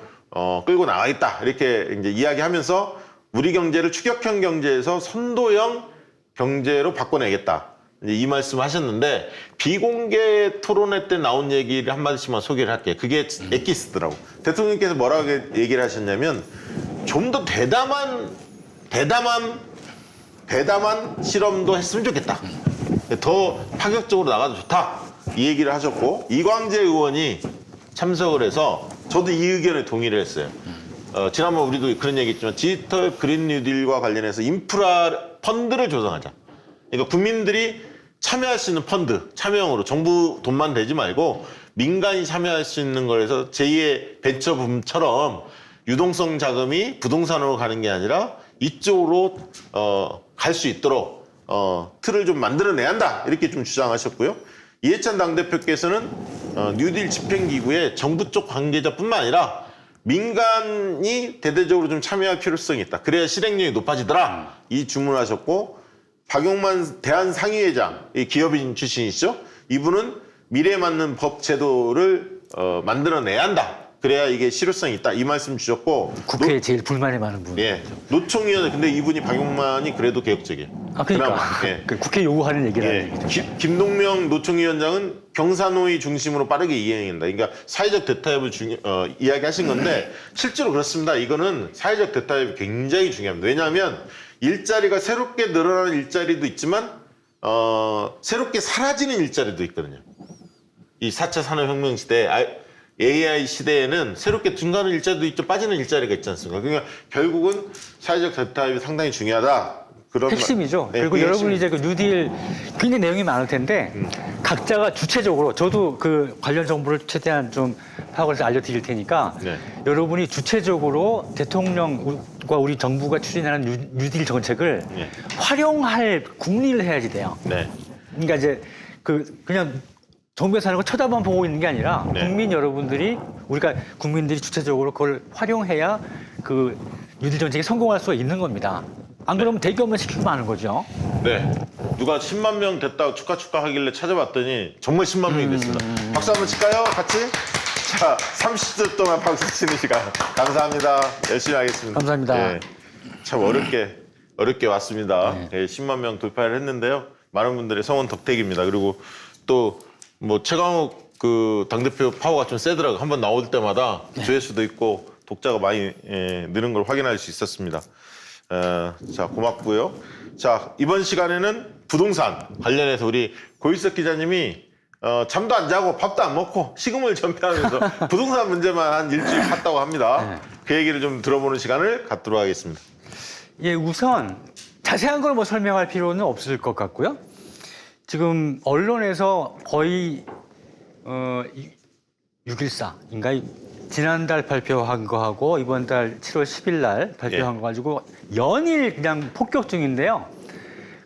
끌고 나가겠다 이렇게 이제 이야기하면서 우리 경제를 추격형 경제에서 선도형 경제로 바꿔내겠다. 이제 이 말씀하셨는데 비공개 토론회 때 나온 얘기를 한 마디씩만 소개를 할게요. 그게 엑기스더라고. 대통령께서 뭐라고 얘기를 하셨냐면 좀 더 대담한 실험도 했으면 좋겠다. 더 파격적으로 나가도 좋다. 이 얘기를 하셨고 이광재 의원이 참석을 해서 저도 이 의견에 동의를 했어요. 지난번 우리도 그런 얘기 했지만 디지털 그린 뉴딜과 관련해서 인프라 펀드를 조성하자. 그러니까 국민들이 참여할 수 있는 펀드, 참여형으로 정부 돈만 대지 말고 민간이 참여할 수 있는 거에서 제2의 벤처붐처럼 유동성 자금이 부동산으로 가는 게 아니라 이쪽으로 갈 수 있도록 틀을 좀 만들어내야 한다. 이렇게 좀 주장하셨고요. 이해찬 당대표께서는 뉴딜 집행기구에 정부 쪽 관계자뿐만 아니라 민간이 대대적으로 좀 참여할 필요성이 있다. 그래야 실행력이 높아지더라. 이 주문하셨고 박용만 대한상의회장, 이 기업인 출신이시죠? 이분은 미래에 맞는 법 제도를 만들어내야 한다. 그래야 이게 실효성이 있다. 이 말씀 주셨고 국회에 제일 불만이 많은 분. 예, 노총위원회 근데 이분이 박용만이 그래도 개혁적이에요. 아, 그러니까 그나마, 예. 그 국회 요구하는 얘기라는 예. 얘기죠. 김동명 노총위원장은 경사노위 중심으로 빠르게 이행한다. 그러니까 사회적 대타협을 이야기하신 건데 실제로 그렇습니다. 이거는 사회적 대타협이 굉장히 중요합니다. 왜냐하면 일자리가 새롭게 늘어나는 일자리도 있지만 새롭게 사라지는 일자리도 있거든요. 이 4차 산업혁명 시대 AI 시대에는 새롭게 증가하는 일자리도 있죠. 빠지는 일자리가 있지 않습니까? 그러니까 결국은 사회적 대타협이 상당히 중요하다. 그런 핵심이죠. 네, 그리고 여러분이 이제 그 뉴딜 굉장히 내용이 많을 텐데 각자가 주체적으로 저도 그 관련 정보를 최대한 좀 파악을 해서 알려드릴 테니까 네. 여러분이 주체적으로 대통령과 우리 정부가 추진하는 뉴딜 정책을 네. 활용할 국리를 해야지 돼요. 네. 그러니까 이제 그냥 정부에서 하는 거 쳐다만 보고 있는 게 아니라 네. 국민 여러분들이 우리가 국민들이 주체적으로 그걸 활용해야 그 뉴딜 정책이 성공할 수가 있는 겁니다. 안 그러면 대기업만 시키고 마는 거죠. 네. 누가 10만 명 됐다고 축하 하길래 찾아봤더니 정말 10만 명이 됐습니다. 박수 한번 칠까요? 같이? 자, 30초 동안 박수 치는 시간. 감사합니다. 열심히 하겠습니다. 감사합니다. 예. 참 어렵게 왔습니다. 예, 10만 명 돌파를 했는데요. 많은 분들의 성원 덕택입니다. 그리고 또 뭐 최강욱 그 당대표 파워가 좀 세더라고요. 한번 나올 때마다 조회수도 있고 독자가 많이 느는 걸 확인할 수 있었습니다. 자, 고맙고요. 자, 이번 시간에는 부동산 관련해서 우리 고일석 기자님이 잠도 안 자고 밥도 안 먹고 식음을 전폐하면서 부동산 문제만 한 일주일 팠다고 합니다. 그 얘기를 좀 들어보는 시간을 갖도록 하겠습니다. 예, 우선 자세한 걸 뭐 설명할 필요는 없을 것 같고요. 지금 언론에서 거의 6.14인가 지난달 발표한 거하고 이번 달 7월 10일 날 발표한 거 가지고 연일 그냥 폭격 중인데요.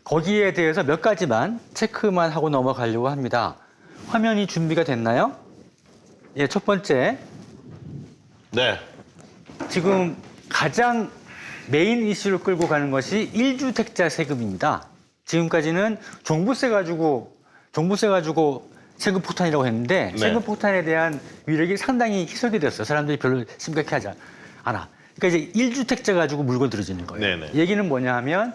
거기에 대해서 몇 가지만 체크만 하고 넘어가려고 합니다. 화면이 준비가 됐나요? 예, 첫 번째. 네. 지금 가장 메인 이슈를 끌고 가는 것이 1주택자 세금입니다. 지금까지는 종부세 가지고 세금 폭탄이라고 했는데 네. 세금 폭탄에 대한 위력이 상당히 희석이 됐어요. 사람들이 별로 심각해하지 않아. 그러니까 이제 1주택자 가지고 물건 들어지는 거예요. 네네. 얘기는 뭐냐 하면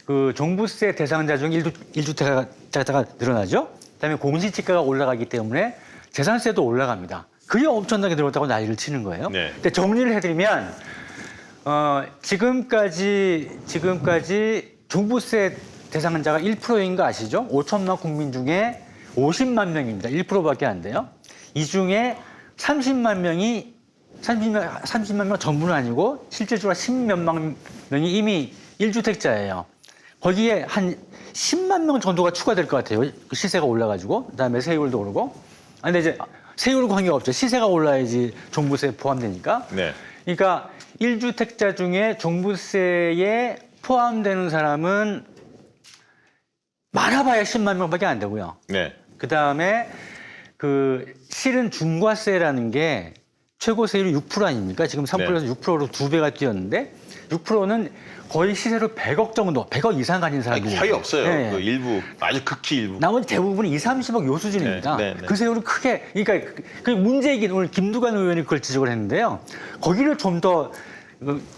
그 종부세 대상자 중 1주택자가 늘어나죠. 그다음에 공시지가가 올라가기 때문에 재산세도 올라갑니다. 그게 엄청나게 늘었다고 난리를 치는 거예요. 네. 근데 정리를 해드리면 지금까지 종부세 대상자가 1%인 거 아시죠? 5천만 국민 중에 50만 명입니다. 1%밖에 안 돼요. 이 중에 30만 명 전부는 아니고 실질적으로 10몇만 명이 이미 1주택자예요. 거기에 한 10만 명 정도가 추가될 것 같아요. 시세가 올라가지고. 그다음에 세율도 오르고. 근데 이제 세율과 관계가 없죠. 시세가 올라야지 종부세에 포함되니까. 네. 그러니까 1주택자 중에 종부세에 포함되는 사람은 많아봐야 10만 명밖에 안 되고요. 네. 그다음에 그 실은 중과세라는 게 최고 세율이 6% 아닙니까? 지금 3%에서 네. 6%로 2배가 뛰었는데 6%는 거의 시세로 100억 정도, 100억 이상 가진 사람들이 거의 없어요. 네. 그 일부, 아주 극히 일부. 나머지 대부분이 20, 30억 요 수준입니다. 네, 네, 네. 그 세율은 크게, 그러니까 그 문제이긴 오늘 김두관 의원이 그걸 지적을 했는데요. 거기를 좀 더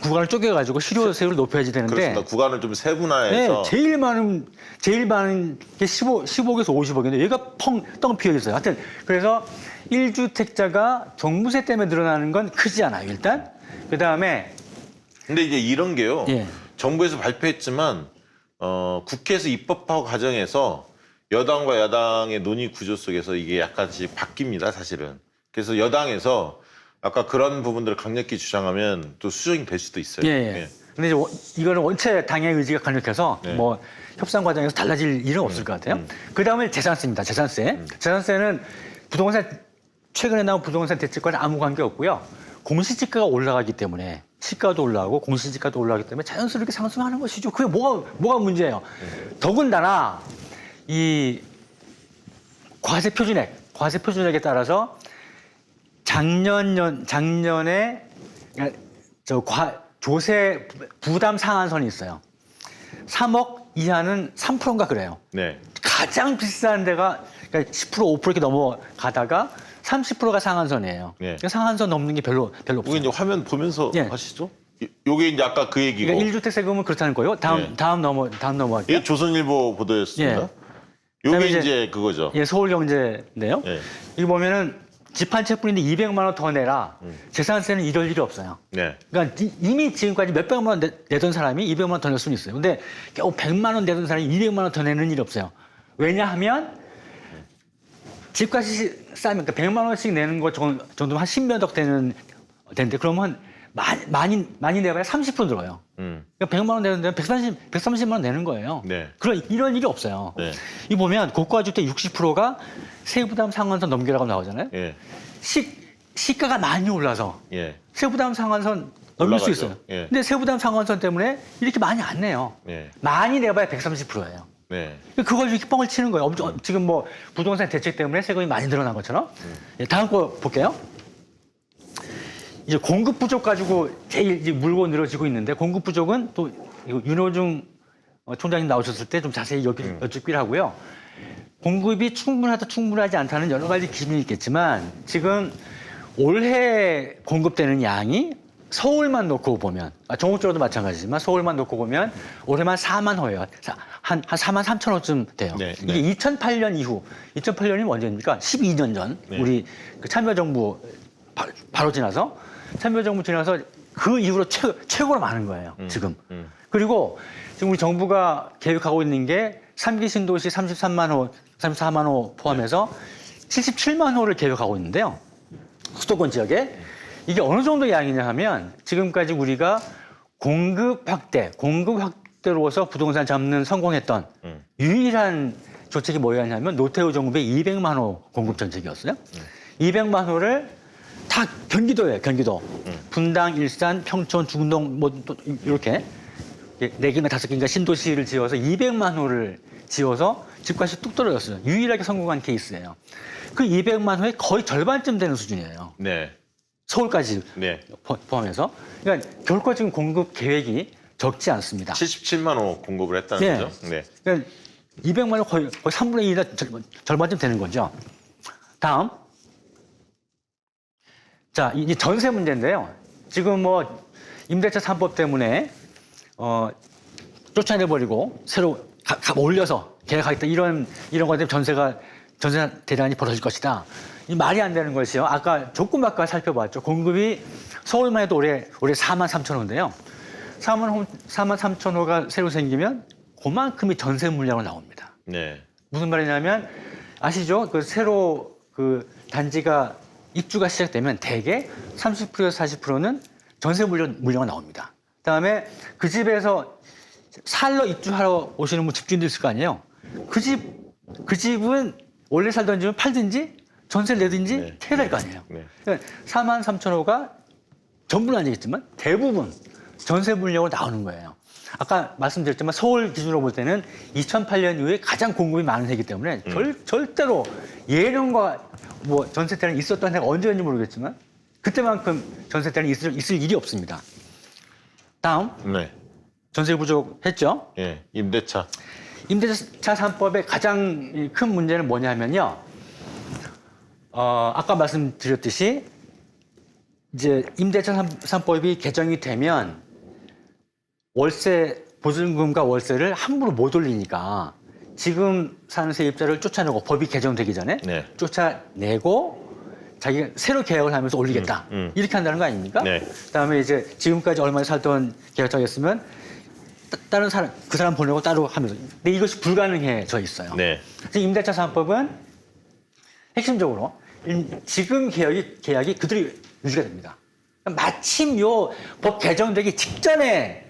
구간을 쪼개가지고 실효 세율을 높여야지 되는데. 그렇습니다. 구간을 좀 세분화해서. 네, 제일 많은 게 15억에서 50억인데 얘가 텅 비어 있어요. 하여튼 그래서 1주택자가 종부세 때문에 늘어나는 건 크지 않아요. 일단 그다음에 근데 이제 이런 게요. 예. 정부에서 발표했지만 국회에서 입법하고 과정에서 여당과 야당의 논의 구조 속에서 이게 약간씩 바뀝니다. 사실은. 그래서 여당에서 아까 그런 부분들을 강력히 주장하면 또 수정이 될 수도 있어요. 예. 근데 이제 이거는 원체 당의 의지가 강력해서 네. 뭐 협상 과정에서 달라질 일은 없을 것 같아요. 그다음에 재산세입니다. 재산세. 재산세는 부동산 최근에 나온 부동산 대책과는 아무 관계 없고요. 공시지가가 올라가기 때문에 시가도 올라가고 공시지가도 올라가기 때문에 자연스럽게 상승하는 것이죠. 그게 뭐가 문제예요? 더군다나 이 과세 표준액에 따라서 작년에 조세 부담 상한선이 있어요. 3억 이하는 3%인가 그래요. 네. 가장 비싼 데가 그러니까 10% 5% 이렇게 넘어가다가 30%가 상한선이에요. 네. 그러니까 상한선 넘는 게 별로 이게 없어요. 이제 화면 보면서 예. 하시죠? 요게 이제 아까 그 얘기고. 그러니까 1주택 세금은 그렇다는 거예요. 다음 넘어갈게요. 이게 조선일보 보도였습니다. 예. 요게 그다음에 이제 그거죠. 예, 서울경제인데요. 예. 이거 보면은 집 한 채 뿐인데 200만 원 더 내라. 재산세는 이럴 일이 없어요. 네. 그러니까 이미 지금까지 몇백만 원 내던 사람이 200만 원 더 낼 수는 있어요. 근데 겨우 100만 원 내던 사람이 200만 원 더 내는 일이 없어요. 왜냐하면 집값이 싸면 그러니까 100만 원씩 내는 거 정도면 한 10몇 억 되는데 그러면 많이 내봐야 30% 들어요. 그러니까 100만 원 내는 데는 130만 원 내는 거예요. 네. 이런 일이 없어요. 네. 이 보면 고가주택 60%가 세부담 상한선 넘기라고 나오잖아요. 예. 시가가 많이 올라서 예. 세부담 상한선 넘길 수 올라가죠. 있어요. 예. 근데 세부담 상한선 때문에 이렇게 많이 안 내요. 네. 많이 내봐야 130%예요. 네. 그걸 이렇게 뻥을 치는 거예요. 지금 뭐 부동산 대책 때문에 세금이 많이 늘어난 것처럼. 예, 다음 거 볼게요. 이제 공급 부족 가지고 제일 이제 물고 늘어지고 있는데 공급 부족은 또 이거 윤호중 총장님 나오셨을 때 좀 자세히 여쭙기를 하고요. 공급이 충분하지 않다는 여러 가지 기준이 있겠지만 지금 올해 공급되는 양이 서울만 놓고 보면 전국적으로도 마찬가지지만 서울만 놓고 보면 올해만 4만 호예요. 한 4만 3천 호쯤 돼요. 네, 이게 2008년 이후 2008년이 언제입니까? 12년 전 네. 우리 그 참여정부 바로 지나서 참여정부 지나서 그 이후로 최고로 많은 거예요. 지금. 그리고 지금 우리 정부가 계획하고 있는 게 3기 신도시 33만 호, 34만 호 포함해서 77만 호를 계획하고 있는데요. 수도권 지역에. 이게 어느 정도 양이냐 하면 지금까지 우리가 공급 확대로서 부동산 잡는 성공했던 유일한 조책이 뭐였냐면 노태우 정부의 200만 호 공급 정책이었어요. 200만 호를 다 경기도예요, 경기도. 분당, 일산, 평촌, 중동 뭐 이렇게 4개인가 5개인가 신도시를 지어서 200만 호를 지어서 집값이 뚝 떨어졌어요. 유일하게 성공한 케이스예요. 그 200만 호의 거의 절반쯤 되는 수준이에요. 네. 서울까지 네. 포함해서. 그러니까 결코 지금 공급 계획이 적지 않습니다. 77만 호 공급을 했다는 네. 거죠. 네. 그러니까 200만 원 거의 3분의 1이나 절반쯤 되는 거죠. 다음. 자, 이제 전세 문제인데요. 지금 뭐 임대차 3법 때문에 쫓아내버리고 새로 올려서 계약하겠다 이런 것 때문에 전세 대란이 벌어질 것이다. 이 말이 안 되는 것이요. 아까 조금 아까 살펴봤죠. 공급이 서울만 해도 올해 4만 3천 호인데요. 4만 3천 호가 새로 생기면 그만큼이 전세 물량으로 나옵니다. 네. 무슨 말이냐면 아시죠? 그 새로 그 단지가 입주가 시작되면 대개 30%에서 40%는 전세 물량가 나옵니다. 그다음에 그 집에서 살러 입주하러 오시는 분 집주인들 있을 거 아니에요. 그 집은 원래 살던 집은 팔든지 전세를 내든지 네. 해야 될 거 아니에요. 네. 그러니까 4만 3천 호가 전부는 아니겠지만 대부분 전세 물량으로 나오는 거예요. 아까 말씀드렸지만 서울 기준으로 볼 때는 2008년 이후에 가장 공급이 많은 해이기 때문에 절대로 예년과 뭐 전세 대란이 있었던 해가 언제였는지 모르겠지만 그때만큼 전세 대란이 있을 일이 없습니다. 다음 네. 전세 부족했죠. 예. 임대차. 임대차 3법의 가장 큰 문제는 뭐냐면요. 아까 말씀드렸듯이 이제 임대차 3법이 개정이 되면 월세 보증금과 월세를 함부로 못 올리니까 지금 사는 세입자를 쫓아내고 법이 개정되기 전에 네. 쫓아내고 자기가 새로 계약을 하면서 올리겠다 이렇게 한다는 거 아닙니까? 네. 그다음에 이제 지금까지 얼마나 살던 계약자였으면 다른 사람 그 사람 보내고 따로 하면서 근데 이것이 불가능해져 있어요. 네. 그래서 임대차 3법은 핵심적으로 지금 계약이 그대로 유지가 됩니다. 마침 요 법 개정되기 직전에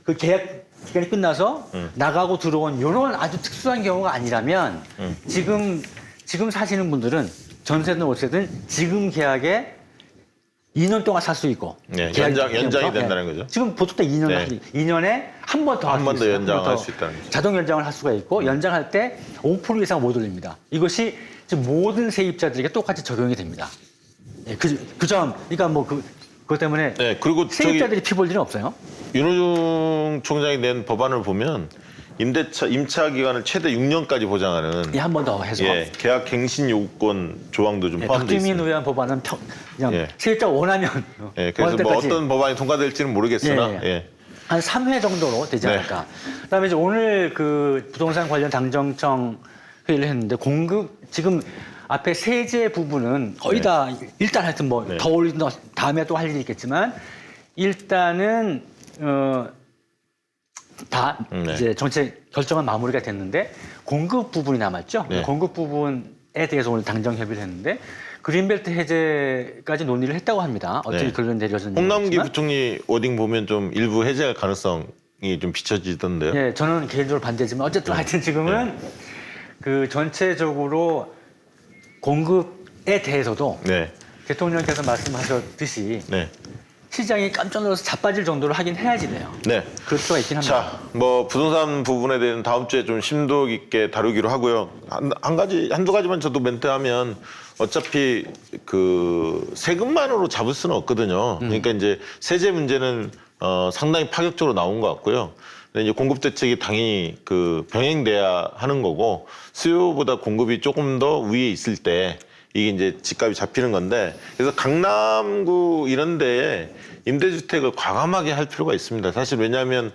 그 계약 기간이 끝나서 나가고 들어온 이런 아주 특수한 경우가 아니라면 지금 사시는 분들은 전세든 월세든 지금 계약에 2년 동안 살 수 있고 네, 계약이 연장이 되면서, 된다는 거죠. 지금 보통 다 2년 네. 2년에 한 번 더 할 수 있어요. 한 번 더 연장할 수 있다는 거죠. 자동 연장을 할 수가 있고 연장할 때 5% 이상 못 올립니다. 이것이 지금 모든 세입자들에게 똑같이 적용이 됩니다. 네, 그 점, 그러니까 뭐 그것 때문에 네. 그리고 세입자들이 피 볼 일은 없어요. 윤호중 총장이 낸 법안을 보면 임차 기간을 최대 6년까지 보장하는 한 번 더 해서. 계약 갱신 요구권 조항도 좀 포함되어 박주민 있습니다. 의원 법안은 그냥 예. 세입자가 원하면 그래서 원할 뭐 때까지 어떤 법안이 통과될지는 모르겠으나 한 3회 정도로 되지 네. 않을까. 그다음에 이제 오늘 그 부동산 관련 당정청 회의를 했는데 지금 앞에 세제 부분은 거의 다 일단 하여튼 뭐 더 올린 다음에 또 할 일이 있겠지만 일단은 다 이제 전체 결정은 마무리가 됐는데 공급 부분이 남았죠. 네. 공급 부분에 대해서 오늘 당정 협의를 했는데 그린벨트 해제까지 논의를 했다고 합니다. 어떻게 네. 결론 내려졌는지 홍남기 모르겠지만. 부총리 워딩 보면 좀 일부 해제할 가능성이 좀 비춰지던데요. 예, 저는 개인적으로 반대지만 어쨌든 하여튼 지금은 그 전체적으로 공급에 대해서도 네. 대통령께서 말씀하셨듯이 네. 시장이 깜짝 놀라서 자빠질 정도로 하긴 해야지 돼요. 네. 그럴 필요가 있긴 합니다. 자, 뭐 부동산 부분에 대해서는 다음 주에 좀 심도 깊게 다루기로 하고요. 한두 가지만 저도 멘트하면 어차피 그 세금만으로 잡을 수는 없거든요. 그러니까 이제 세제 문제는 상당히 파격적으로 나온 것 같고요. 근데 이제 공급 대책이 당연히 그 병행돼야 하는 거고 수요보다 공급이 조금 더 위에 있을 때 이게 이제 집값이 잡히는 건데 그래서 강남구 이런 데에 임대주택을 과감하게 할 필요가 있습니다. 사실 왜냐하면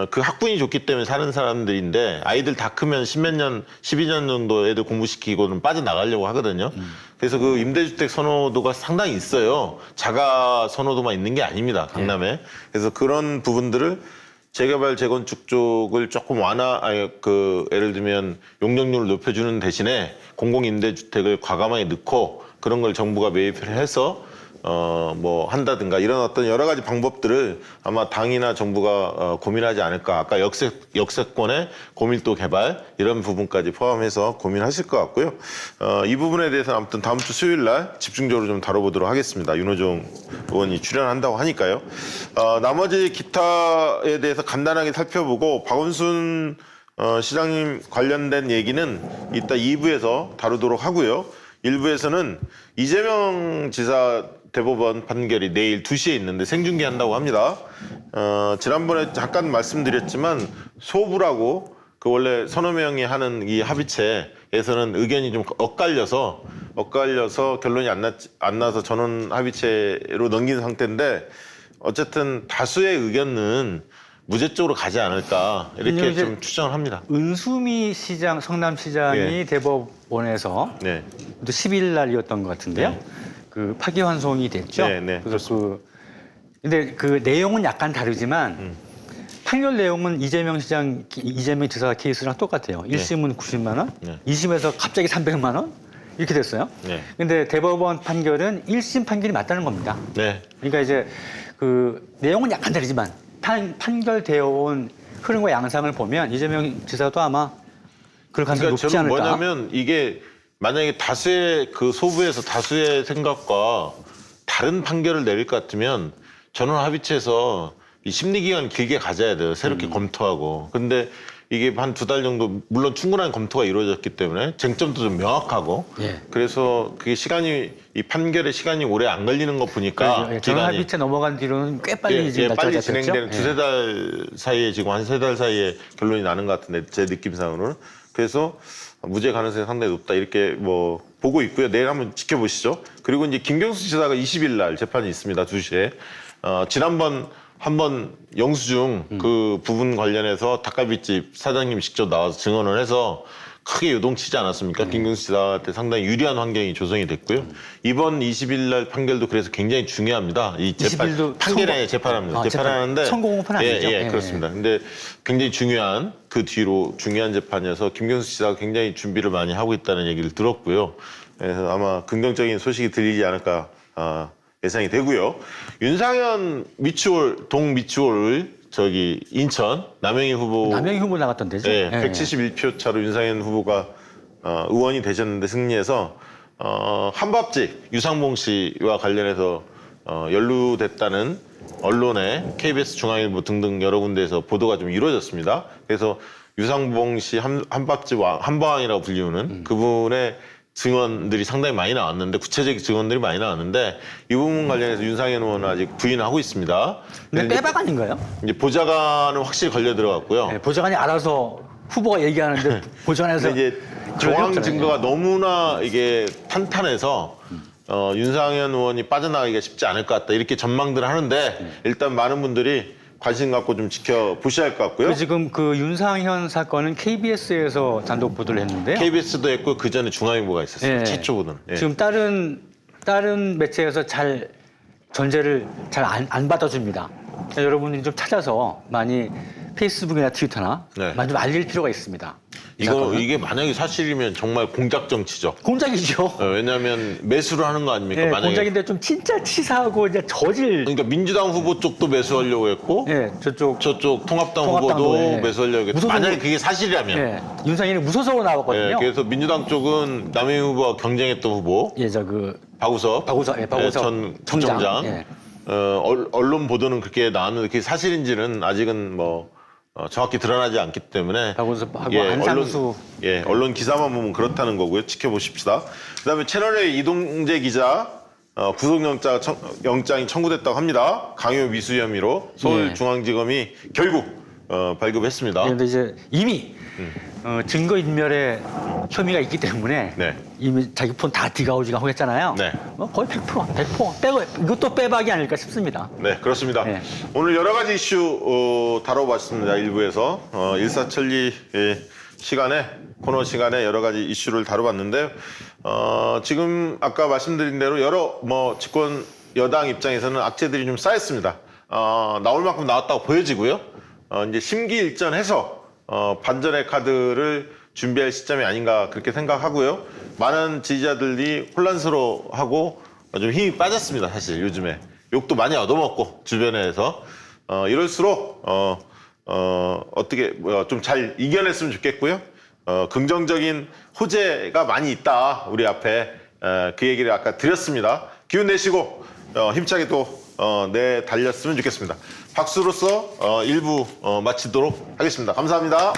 그 학군이 좋기 때문에 사는 사람들인데 아이들 다 크면 12년 정도 애들 공부시키고는 빠져나가려고 하거든요. 그래서 그 임대주택 선호도가 상당히 있어요. 자가 선호도만 있는 게 아닙니다. 강남에. 그래서 그런 부분들을 재개발, 재건축 쪽을 조금 예를 들면 용적률을 높여주는 대신에 공공임대주택을 과감하게 넣고 그런 걸 정부가 매입을 해서 뭐 한다든가 이런 어떤 여러 가지 방법들을 아마 당이나 정부가 고민하지 않을까. 아까 역세권의 고밀도 개발 이런 부분까지 포함해서 고민하실 것 같고요. 이 부분에 대해서는 아무튼 다음 주 수요일 날 집중적으로 좀 다뤄보도록 하겠습니다. 윤호중 의원이 출연한다고 하니까요. 나머지 기타에 대해서 간단하게 살펴보고 박원순 시장님 관련된 얘기는 이따 2부에서 다루도록 하고요. 1부에서는 이재명 지사 대법원 판결이 내일 2시에 있는데 생중계한다고 합니다. 지난번에 잠깐 말씀드렸지만 소부라고 그 원래 서너 명이 하는 이 합의체에서는 의견이 좀 엇갈려서 결론이 안 나서 전원 합의체로 넘긴 상태인데 어쨌든 다수의 의견은 무죄 쪽으로 가지 않을까 이렇게 왜냐면 이제 좀 추정을 합니다. 은수미 시장, 성남시장이 예. 대법원에서 네. 또 10일 날이었던 것 같은데요. 네. 그 파기환송이 됐죠. 네, 네, 그래서 근데 그 내용은 약간 다르지만 판결 내용은 이재명 지사 케이스랑 똑같아요. 1심은 90만 원, 네. 2심에서 갑자기 300만 원 이렇게 됐어요. 네. 근데 대법원 판결은 1심 판결이 맞다는 겁니다. 네. 그러니까 이제 그 내용은 약간 다르지만 판결되어 온 흐름과 양상을 보면 이재명 지사도 아마 그럴 가능성이 그러니까 높지 저는 않을까. 뭐냐면 이게 만약에 다수의 그 소부에서 다수의 생각과 다른 판결을 내릴 것 같으면 전원합의체에서 이 심리 기간을 길게 가져야 돼요. 새롭게 검토하고. 근데 이게 한 2달 정도 물론 충분한 검토가 이루어졌기 때문에 쟁점도 좀 명확하고 예. 그래서 그게 시간이 이 판결의 시간이 오래 안 걸리는 거 보니까 전원합의체 넘어간 뒤로는 꽤 빨리 예, 이제 예, 날짜가 빨리 잡혔죠? 진행되는 두세 달 사이에 지금 한 3달 사이에 결론이 나는 것 같은데 제 느낌상으로는 그래서 무죄 가능성이 상당히 높다 이렇게 뭐 보고 있고요. 내일 한번 지켜보시죠. 그리고 이제 김경수 지사가 20일 날 재판이 있습니다. 2시에 지난번 한번 영수증 그 부분 관련해서 닭갈비집 사장님이 직접 나와서 증언을 해서 크게 요동치지 않았습니까? 김경수 지사한테 상당히 유리한 환경이 조성이 됐고요. 이번 20일 날 판결도 그래서 굉장히 중요합니다. 이 재판 20일도 판결이 아니라 재판합니다. 재판하는데 선고 공판 아니죠? 예, 그렇습니다. 근데 굉장히 중요한 그 뒤로 중요한 재판이어서 김경수 지사가 굉장히 준비를 많이 하고 있다는 얘기를 들었고요. 그래서 아마 긍정적인 소식이 들리지 않을까 예상이 되고요. 윤상현 미추홀 동미추홀 저기 인천 남영희 후보 나갔던 데죠? 네, 171표 차로 윤상현 후보가 의원이 되셨는데 승리해서 한밥집 유상봉 씨와 관련해서 연루됐다는 언론에 KBS 중앙일보 등등 여러 군데에서 보도가 좀 이루어졌습니다. 그래서 유상봉 씨 한밥집 한방이라고 불리우는 그분의 증언들이 상당히 많이 나왔는데 구체적인 증언들이 많이 나왔는데 이 부분 관련해서 윤상현 의원은 아직 부인하고 있습니다. 근데 빼박 아닌가요? 이제 보좌관은 확실히 걸려 들어갔고요. 네, 보좌관이 알아서 후보가 얘기하는데 보좌관에서 근데 이제 그럴 리 정황 없잖아요. 증거가 너무나 이게 탄탄해서 윤상현 의원이 빠져나가기가 쉽지 않을 것 같다 이렇게 전망들을 하는데 일단 많은 분들이 관심 갖고 좀 지켜보셔야 할 것 같고요. 그리고 지금 그 윤상현 사건은 KBS에서 단독 보도를 했는데요. KBS도 했고 그 전에 중앙일보가 있었어요. 예. 최초 보도는. 예. 지금 다른 매체에서 잘 전제를 잘 안 받아줍니다. 그러니까 여러분들이 좀 찾아서 많이 페이스북이나 트위터나 네. 많이 좀 알릴 필요가 있습니다. 이 사건은. 이게 만약에 사실이면 정말 공작 정치죠. 공작이죠. 왜냐하면 매수를 하는 거 아닙니까? 예, 만약에 공작인데 좀 진짜 치사하고 이제 저질. 그러니까 민주당 후보 쪽도 매수하려고 했고 예, 저쪽 통합당 통합당도, 후보도 예. 매수하려고 했고 무소속- 만약에 그게 사실이라면 예, 윤상현이 무소속으로 나왔거든요. 예, 그래서 민주당 쪽은 남영희 후보와 경쟁했던 후보 예, 박우섭 박우섭 전 구청장 예. 언론 보도는 그렇게 나왔는데 그게 사실인지는 아직은 뭐 정확히 드러나지 않기 때문에 박우섭하고 안상수 언론 기사만 보면 그렇다는 거고요. 지켜보십시다. 그다음에 채널A 이동재 기자 구속영장이 청구됐다고 합니다. 강요 미수 혐의로 서울중앙지검이 결국 발급했습니다. 그런데 이제 이미 증거인멸의 혐의가 있기 때문에 네. 이미 자기 폰 다 디가우징하고 했잖아요. 네. 뭐 거의 100% 빼고 이것도 빼박이 아닐까 싶습니다. 네, 그렇습니다. 네. 오늘 여러 가지 이슈 다뤄봤습니다. 일부에서 일사천리 코너 시간에 여러 가지 이슈를 다뤄봤는데 지금 아까 말씀드린 대로 여러 집권 여당 입장에서는 악재들이 좀 쌓였습니다. 나올 만큼 나왔다고 보여지고요. 이제 심기일전해서 반전의 카드를 준비할 시점이 아닌가 그렇게 생각하고요. 많은 지지자들이 혼란스러워하고 좀 힘이 빠졌습니다. 사실 요즘에 욕도 많이 얻어먹고 주변에서 이럴수록 어떻게 좀 잘 이겨냈으면 좋겠고요. 긍정적인 호재가 많이 있다 우리 앞에 그 얘기를 아까 드렸습니다. 기운 내시고 힘차게 또 달렸으면 좋겠습니다. 박수로서 1부 마치도록 하겠습니다. 감사합니다.